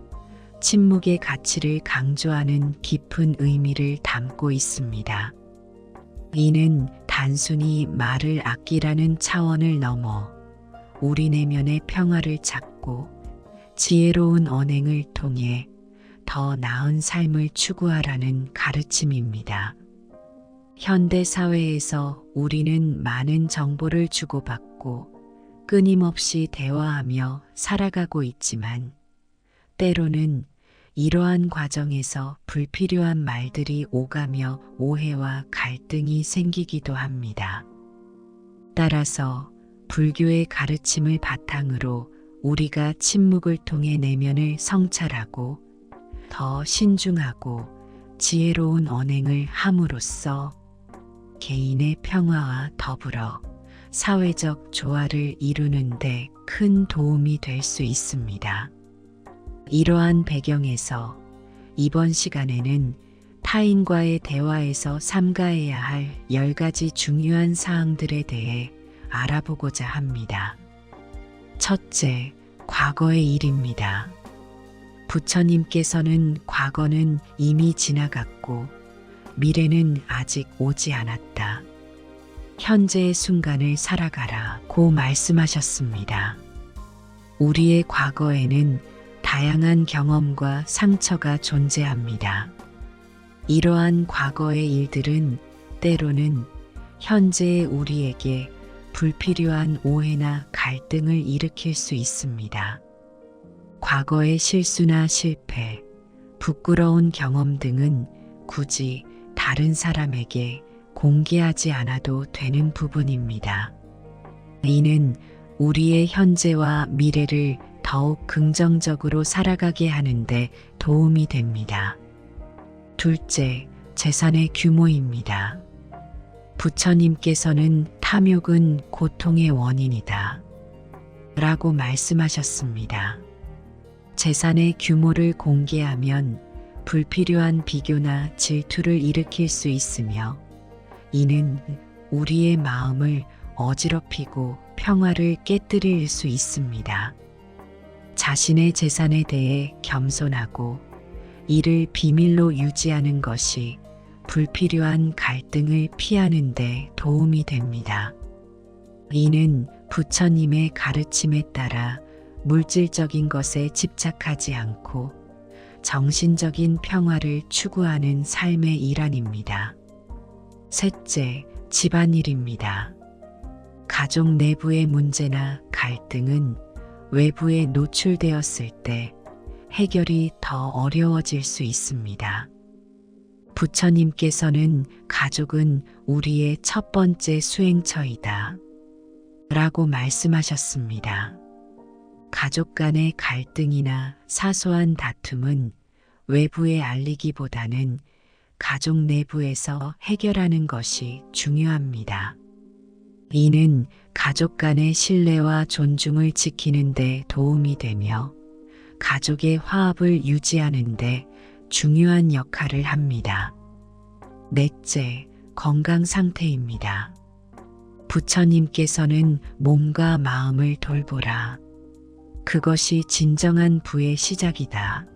Speaker 1: 침묵의 가치를 강조하는 깊은 의미를 담고 있습니다. 이는 단순히 말을 아끼라는 차원을 넘어 우리 내면의 평화를 찾고 지혜로운 언행을 통해 더 나은 삶을 추구하라는 가르침입니다. 현대 사회에서 우리는 많은 정보를 주고받고 끊임없이 대화하며 살아가고 있지만 때로는 이러한 과정에서 불필요한 말들이 오가며 오해와 갈등이 생기기도 합니다. 따라서 불교의 가르침을 바탕으로 우리가 침묵을 통해 내면을 성찰하고 더 신중하고 지혜로운 언행을 함으로써 개인의 평화와 더불어 사회적 조화를 이루는 데 큰 도움이 될 수 있습니다. 이러한 배경에서 이번 시간에는 타인과의 대화에서 삼가해야 할 10가지 중요한 사항들에 대해 알아보고자 합니다. 첫째, 과거의 일입니다. 부처님께서는 과거는 이미 지나갔고 미래는 아직 오지 않았다. 현재의 순간을 살아가라고 말씀하셨습니다. 우리의 과거에는 다양한 경험과 상처가 존재합니다. 이러한 과거의 일들은 때로는 현재의 우리에게 불필요한 오해나 갈등을 일으킬 수 있습니다. 과거의 실수나 실패, 부끄러운 경험 등은 굳이 다른 사람에게 공개하지 않아도 되는 부분입니다. 이는 우리의 현재와 미래를 더욱 긍정적으로 살아가게 하는데 도움이 됩니다. 둘째, 재산의 규모입니다. 부처님께서는 탐욕은 고통의 원인이다. 라고 말씀하셨습니다. 재산의 규모를 공개하면 불필요한 비교나 질투를 일으킬 수 있으며 이는 우리의 마음을 어지럽히고 평화를 깨뜨릴 수 있습니다. 자신의 재산에 대해 겸손하고 이를 비밀로 유지하는 것이 불필요한 갈등을 피하는 데 도움이 됩니다. 이는 부처님의 가르침에 따라 물질적인 것에 집착하지 않고 정신적인 평화를 추구하는 삶의 일환입니다. 셋째, 집안일입니다. 가족 내부의 문제나 갈등은 외부에 노출되었을 때 해결이 더 어려워질 수 있습니다. 부처님께서는 가족은 우리의 첫 번째 수행처이다. 라고 말씀하셨습니다. 가족 간의 갈등이나 사소한 다툼은 외부에 알리기보다는 가족 내부에서 해결하는 것이 중요합니다. 이는 가족 간의 신뢰와 존중을 지키는 데 도움이 되며 가족의 화합을 유지하는 데 중요한 역할을 합니다. 넷째, 건강 상태입니다. 부처님께서는 몸과 마음을 돌보라. 그것이 진정한 부의 시작이다.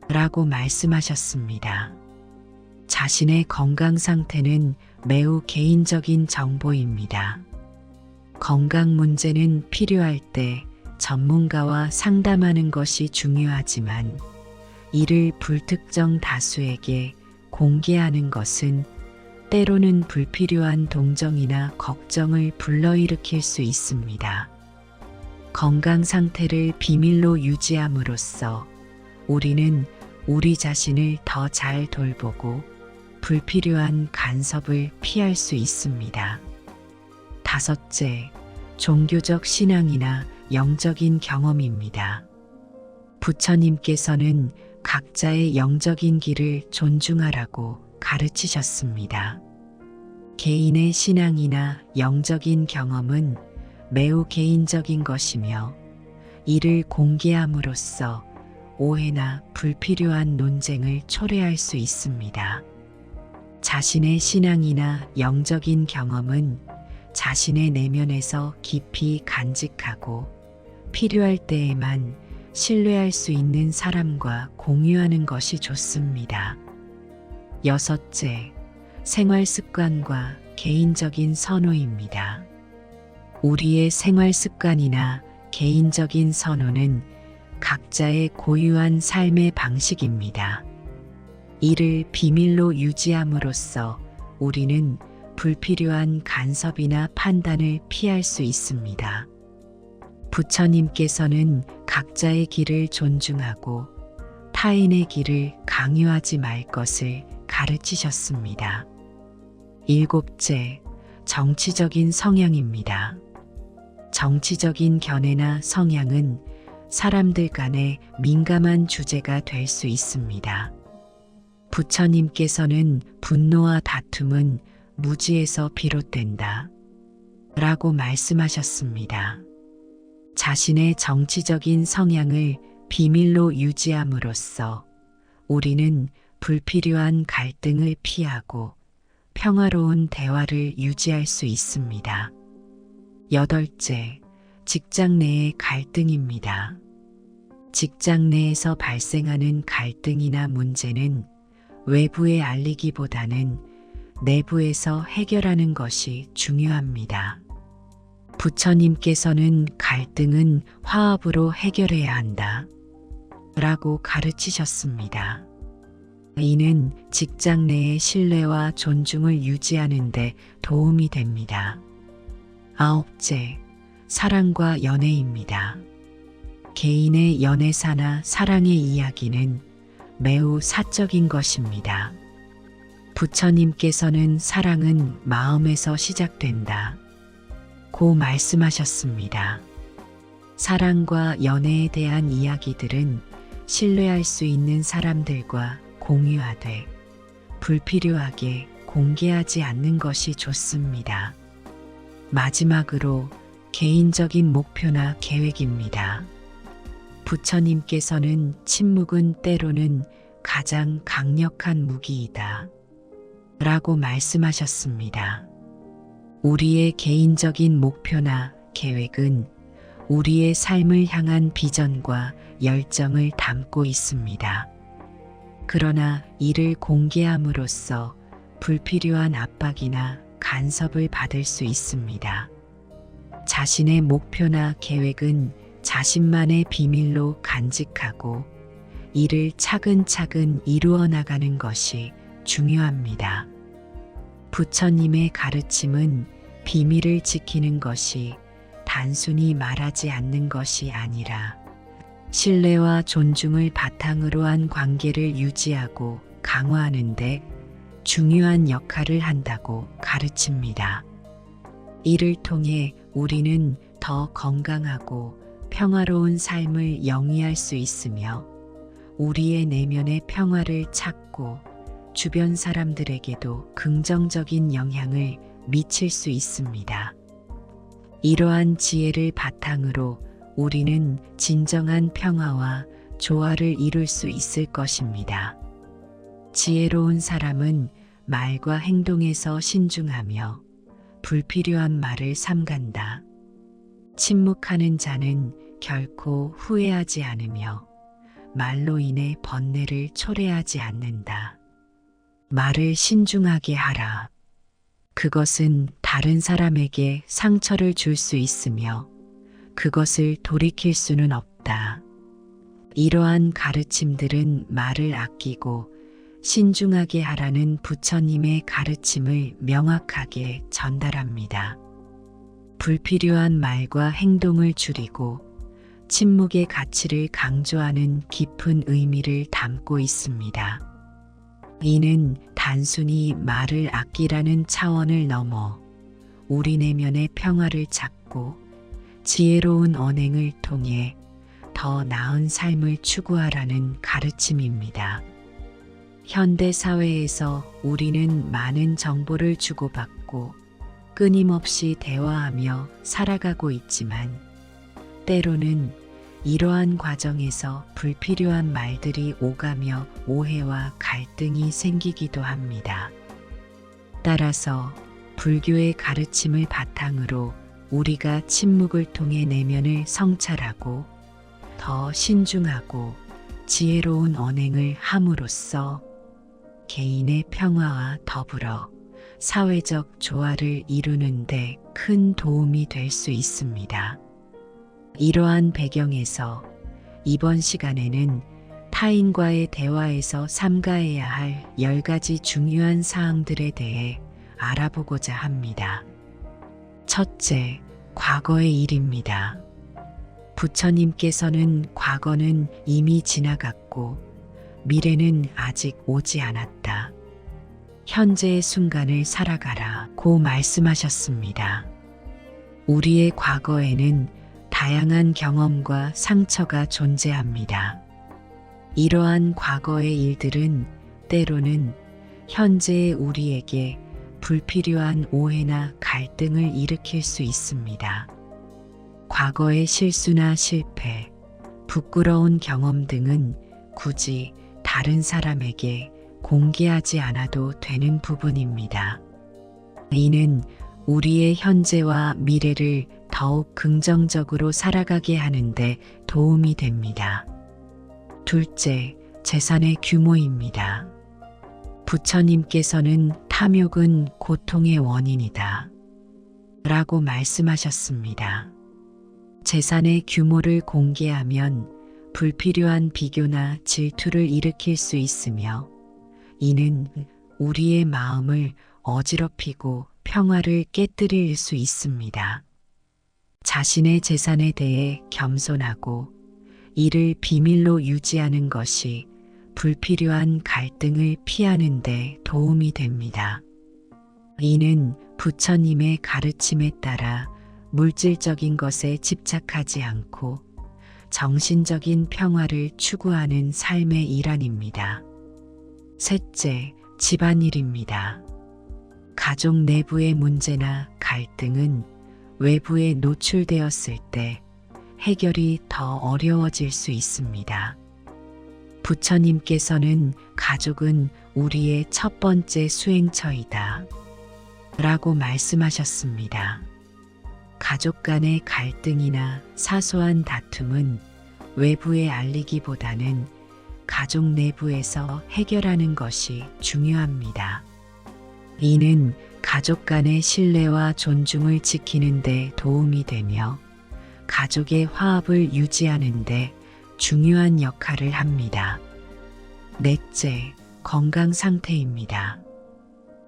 Speaker 1: 라고 말씀하셨습니다. 자신의 건강 상태는 매우 개인적인 정보입니다. 건강 문제는 필요할 때 전문가와 상담하는 것이 중요하지만 이를 불특정 다수에게 공개하는 것은 때로는 불필요한 동정이나 걱정을 불러일으킬 수 있습니다. 건강 상태를 비밀로 유지함으로써 우리는 우리 자신을 더 잘 돌보고 불필요한 간섭을 피할 수 있습니다. 다섯째, 종교적 신앙이나 영적인 경험입니다. 부처님께서는 각자의 영적인 길을 존중하라고 가르치셨습니다. 개인의 신앙이나 영적인 경험은 매우 개인적인 것이며 이를 공개함으로써 오해나 불필요한 논쟁을 초래할 수 있습니다. 자신의 신앙이나 영적인 경험은 자신의 내면에서 깊이 간직하고 필요할 때에만 신뢰할 수 있는 사람과 공유하는 것이 좋습니다. 여섯째, 생활 습관과 개인적인 선호입니다. 우리의 생활 습관이나 개인적인 선호는 각자의 고유한 삶의 방식입니다. 이를 비밀로 유지함으로써 우리는 불필요한 간섭이나 판단을 피할 수 있습니다. 부처님께서는 각자의 길을 존중하고 타인의 길을 강요하지 말 것을 가르치셨습니다. 일곱째, 정치적인 성향입니다. 정치적인 견해나 성향은 사람들 간의 민감한 주제가 될 수 있습니다. 부처님께서는 분노와 다툼은 무지에서 비롯된다. 라고 말씀하셨습니다. 자신의 정치적인 성향을 비밀로 유지함으로써 우리는 불필요한 갈등을 피하고 평화로운 대화를 유지할 수 있습니다. 여덟째, 직장 내의 갈등입니다. 직장 내에서 발생하는 갈등이나 문제는 외부에 알리기보다는 내부에서 해결하는 것이 중요합니다. 부처님께서는 갈등은 화합으로 해결해야 한다. 라고 가르치셨습니다. 이는 직장 내의 신뢰와 존중을 유지하는 데 도움이 됩니다. 아홉째, 사랑과 연애입니다. 개인의 연애사나 사랑의 이야기는 매우 사적인 것입니다. 부처님께서는 사랑은 마음에서 시작된다. 고 말씀하셨습니다. 사랑과 연애에 대한 이야기들은 신뢰할 수 있는 사람들과 공유하되 불필요하게 공개하지 않는 것이 좋습니다. 마지막으로 개인적인 목표나 계획입니다. 부처님께서는 침묵은 때로는 가장 강력한 무기이다. 라고 말씀하셨습니다. 우리의 개인적인 목표나 계획은 우리의 삶을 향한 비전과 열정을 담고 있습니다. 그러나 이를 공개함으로써 불필요한 압박이나 간섭을 받을 수 있습니다. 자신의 목표나 계획은 자신만의 비밀로 간직하고 이를 차근차근 이루어 나가는 것이 중요합니다. 부처님의 가르침은 비밀을 지키는 것이 단순히 말하지 않는 것이 아니라 신뢰와 존중을 바탕으로 한 관계를 유지하고 강화하는 데 중요한 역할을 한다고 가르칩니다. 이를 통해 우리는 더 건강하고 평화로운 삶을 영위할 수 있으며 우리의 내면의 평화를 찾고 주변 사람들에게도 긍정적인 영향을 미칠 수 있습니다. 이러한 지혜를 바탕으로 우리는 진정한 평화와 조화를 이룰 수 있을 것입니다. 지혜로운 사람은 말과 행동에서 신중하며 불필요한 말을 삼간다. 침묵하는 자는 결코 후회하지 않으며 말로 인해 번뇌를 초래하지 않는다. 말을 신중하게 하라. 그것은 다른 사람에게 상처를 줄 수 있으며 그것을 돌이킬 수는 없다. 이러한 가르침들은 말을 아끼고 신중하게 하라는 부처님의 가르침을 명확하게 전달합니다. 불필요한 말과 행동을 줄이고 침묵의 가치를 강조하는 깊은 의미를 담고 있습니다. 이는 단순히 말을 아끼라는 차원을 넘어 우리 내면의 평화를 찾고 지혜로운 언행을 통해 더 나은 삶을 추구하라는 가르침입니다. 현대 사회에서 우리는 많은 정보를 주고받고 끊임없이 대화하며 살아가고 있지만 때로는 이러한 과정에서 불필요한 말들이 오가며 오해와 갈등이 생기기도 합니다. 따라서 불교의 가르침을 바탕으로 우리가 침묵을 통해 내면을 성찰하고 더 신중하고 지혜로운 언행을 함으로써 개인의 평화와 더불어 사회적 조화를 이루는 데 큰 도움이 될 수 있습니다. 이러한 배경에서 이번 시간에는 타인과의 대화에서 삼가해야 할 10가지 중요한 사항들에 대해 알아보고자 합니다. 첫째, 과거의 일입니다. 부처님께서는 과거는 이미 지나갔고 미래는 아직 오지 않았다. 현재의 순간을 살아가라고 말씀하셨습니다. 우리의 과거에는 다양한 경험과 상처가 존재합니다. 이러한 과거의 일들은 때로는 현재의 우리에게 불필요한 오해나 갈등을 일으킬 수 있습니다. 과거의 실수나 실패, 부끄러운 경험 등은 굳이 다른 사람에게 공개하지 않아도 되는 부분입니다. 이는 우리의 현재와 미래를 더욱 긍정적으로 살아가게 하는데 도움이 됩니다. 둘째, 재산의 규모입니다. 부처님께서는 탐욕은 고통의 원인이다 라고 말씀하셨습니다. 재산의 규모를 공개하면 불필요한 비교나 질투를 일으킬 수 있으며 이는 우리의 마음을 어지럽히고 평화를 깨뜨릴 수 있습니다. 자신의 재산에 대해 겸손하고 이를 비밀로 유지하는 것이 불필요한 갈등을 피하는 데 도움이 됩니다. 이는 부처님의 가르침에 따라 물질적인 것에 집착하지 않고 정신적인 평화를 추구하는 삶의 일환입니다. 셋째, 집안일입니다. 가족 내부의 문제나 갈등은 외부에 노출되었을 때 해결이 더 어려워질 수 있습니다. 부처님께서는 가족은 우리의 첫 번째 수행처이다 라고 말씀하셨습니다. 가족 간의 갈등이나 사소한 다툼은 외부에 알리기보다는 가족 내부에서 해결하는 것이 중요합니다. 이는 가족 간의 신뢰와 존중을 지키는 데 도움이 되며 가족의 화합을 유지하는 데 중요한 역할을 합니다. 넷째, 건강 상태입니다.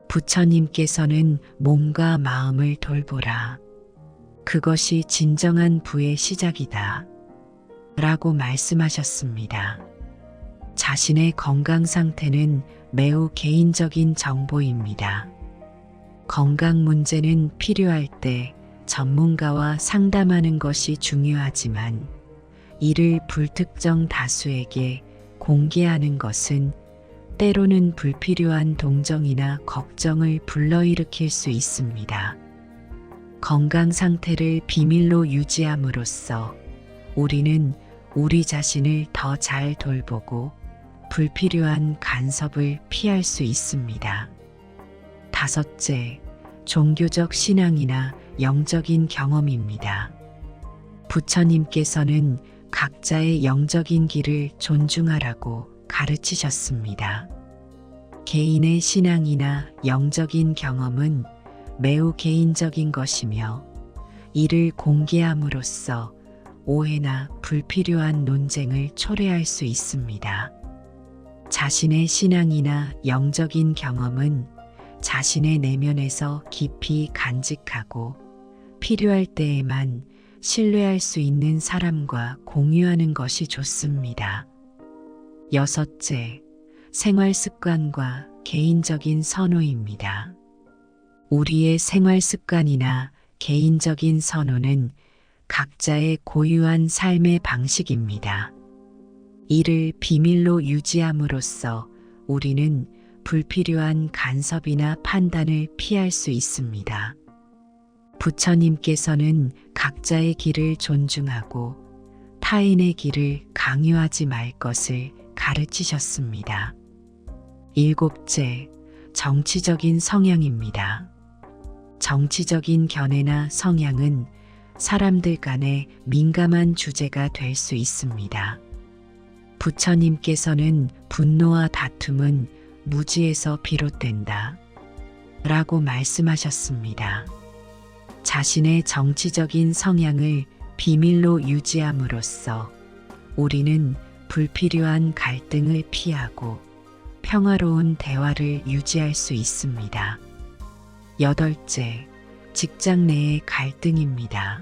Speaker 1: 부처님께서는 몸과 마음을 돌보라. 그것이 진정한 부의 시작이다 라고 말씀하셨습니다. 자신의 건강 상태는 매우 개인적인 정보입니다. 건강 문제는 필요할 때 전문가와 상담하는 것이 중요하지만 이를 불특정 다수에게 공개하는 것은 때로는 불필요한 동정이나 걱정을 불러일으킬 수 있습니다. 건강 상태를 비밀로 유지함으로써 우리는 우리 자신을 더 잘 돌보고 불필요한 간섭을 피할 수 있습니다. 다섯째, 종교적 신앙이나 영적인 경험입니다. 부처님께서는 각자의 영적인 길을 존중하라고 가르치셨습니다. 개인의 신앙이나 영적인 경험은 매우 개인적인 것이며 이를 공개함으로써 오해나 불필요한 논쟁을 초래할 수 있습니다. 자신의 신앙이나 영적인 경험은 자신의 내면에서 깊이 간직하고 필요할 때에만 신뢰할 수 있는 사람과 공유하는 것이 좋습니다. 여섯째, 생활 습관과 개인적인 선호입니다. 우리의 생활 습관이나 개인적인 선호는 각자의 고유한 삶의 방식입니다. 이를 비밀로 유지함으로써 우리는 불필요한 간섭이나 판단을 피할 수 있습니다. 부처님께서는 각자의 길을 존중하고 타인의 길을 강요하지 말 것을 가르치셨습니다. 일곱째, 정치적인 성향입니다. 정치적인 견해나 성향은 사람들 간에 민감한 주제가 될 수 있습니다. 부처님께서는 분노와 다툼은 무지에서 비롯된다 라고 말씀하셨습니다. 자신의 정치적인 성향을 비밀로 유지함으로써 우리는 불필요한 갈등을 피하고 평화로운 대화를 유지할 수 있습니다. 여덟째, 직장 내의 갈등입니다.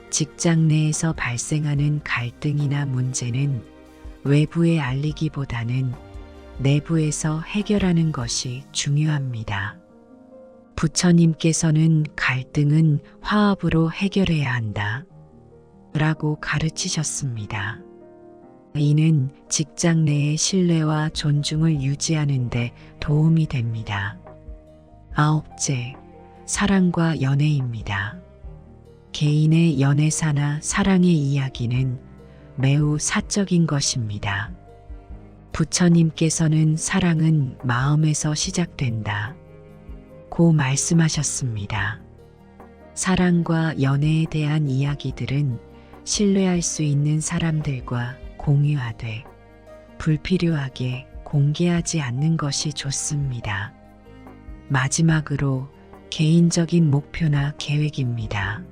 Speaker 1: 직장 내에서 발생하는 갈등이나 문제는 외부에 알리기보다는 내부에서 해결하는 것이 중요합니다. 부처님께서는 갈등은 화합으로 해결해야 한다 라고 가르치셨습니다. 이는 직장 내의 신뢰와 존중을 유지하는 데 도움이 됩니다. 아홉째, 사랑과 연애입니다. 개인의 연애사나 사랑의 이야기는 매우 사적인 것입니다. 부처님께서는 사랑은 마음에서 시작된다 고 말씀하셨습니다. 사랑과 연애에 대한 이야기들은 신뢰할 수 있는 사람들과 공유하되 불필요하게 공개하지 않는 것이 좋습니다. 마지막으로 개인적인 목표나 계획입니다.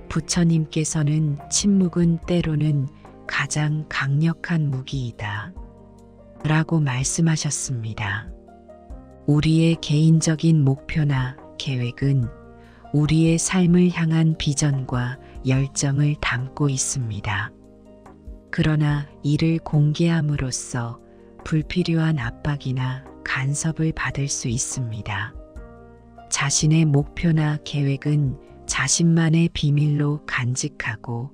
Speaker 1: 부처님께서는 침묵은 때로는 가장 강력한 무기이다 라고 말씀하셨습니다. 우리의 개인적인 목표나 계획은 우리의 삶을 향한 비전과 열정을 담고 있습니다. 그러나 이를 공개함으로써 불필요한 압박이나 간섭을 받을 수 있습니다. 자신의 목표나 계획은 자신만의 비밀로 간직하고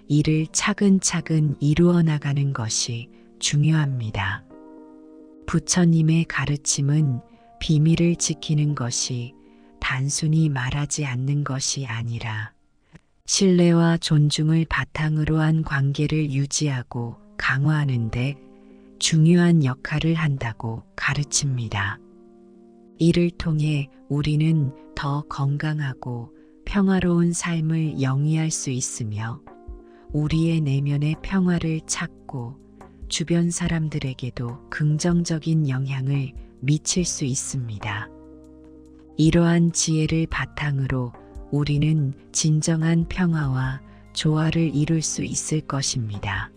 Speaker 1: 이를 차근차근 이루어 나가는 것이 중요합니다. 부처님의 가르침은 비밀을 지키는 것이 단순히 말하지 않는 것이 아니라 신뢰와 존중을 바탕으로 한 관계를 유지하고 강화하는 데 중요한 역할을 한다고 가르칩니다. 이를 통해 우리는 더 건강하고 평화로운 삶을 영위할 수 있으며 우리의 내면의 평화를 찾고 주변 사람들에게도 긍정적인 영향을 미칠 수 있습니다. 이러한 지혜를 바탕으로 우리는 진정한 평화와 조화를 이룰 수 있을 것입니다.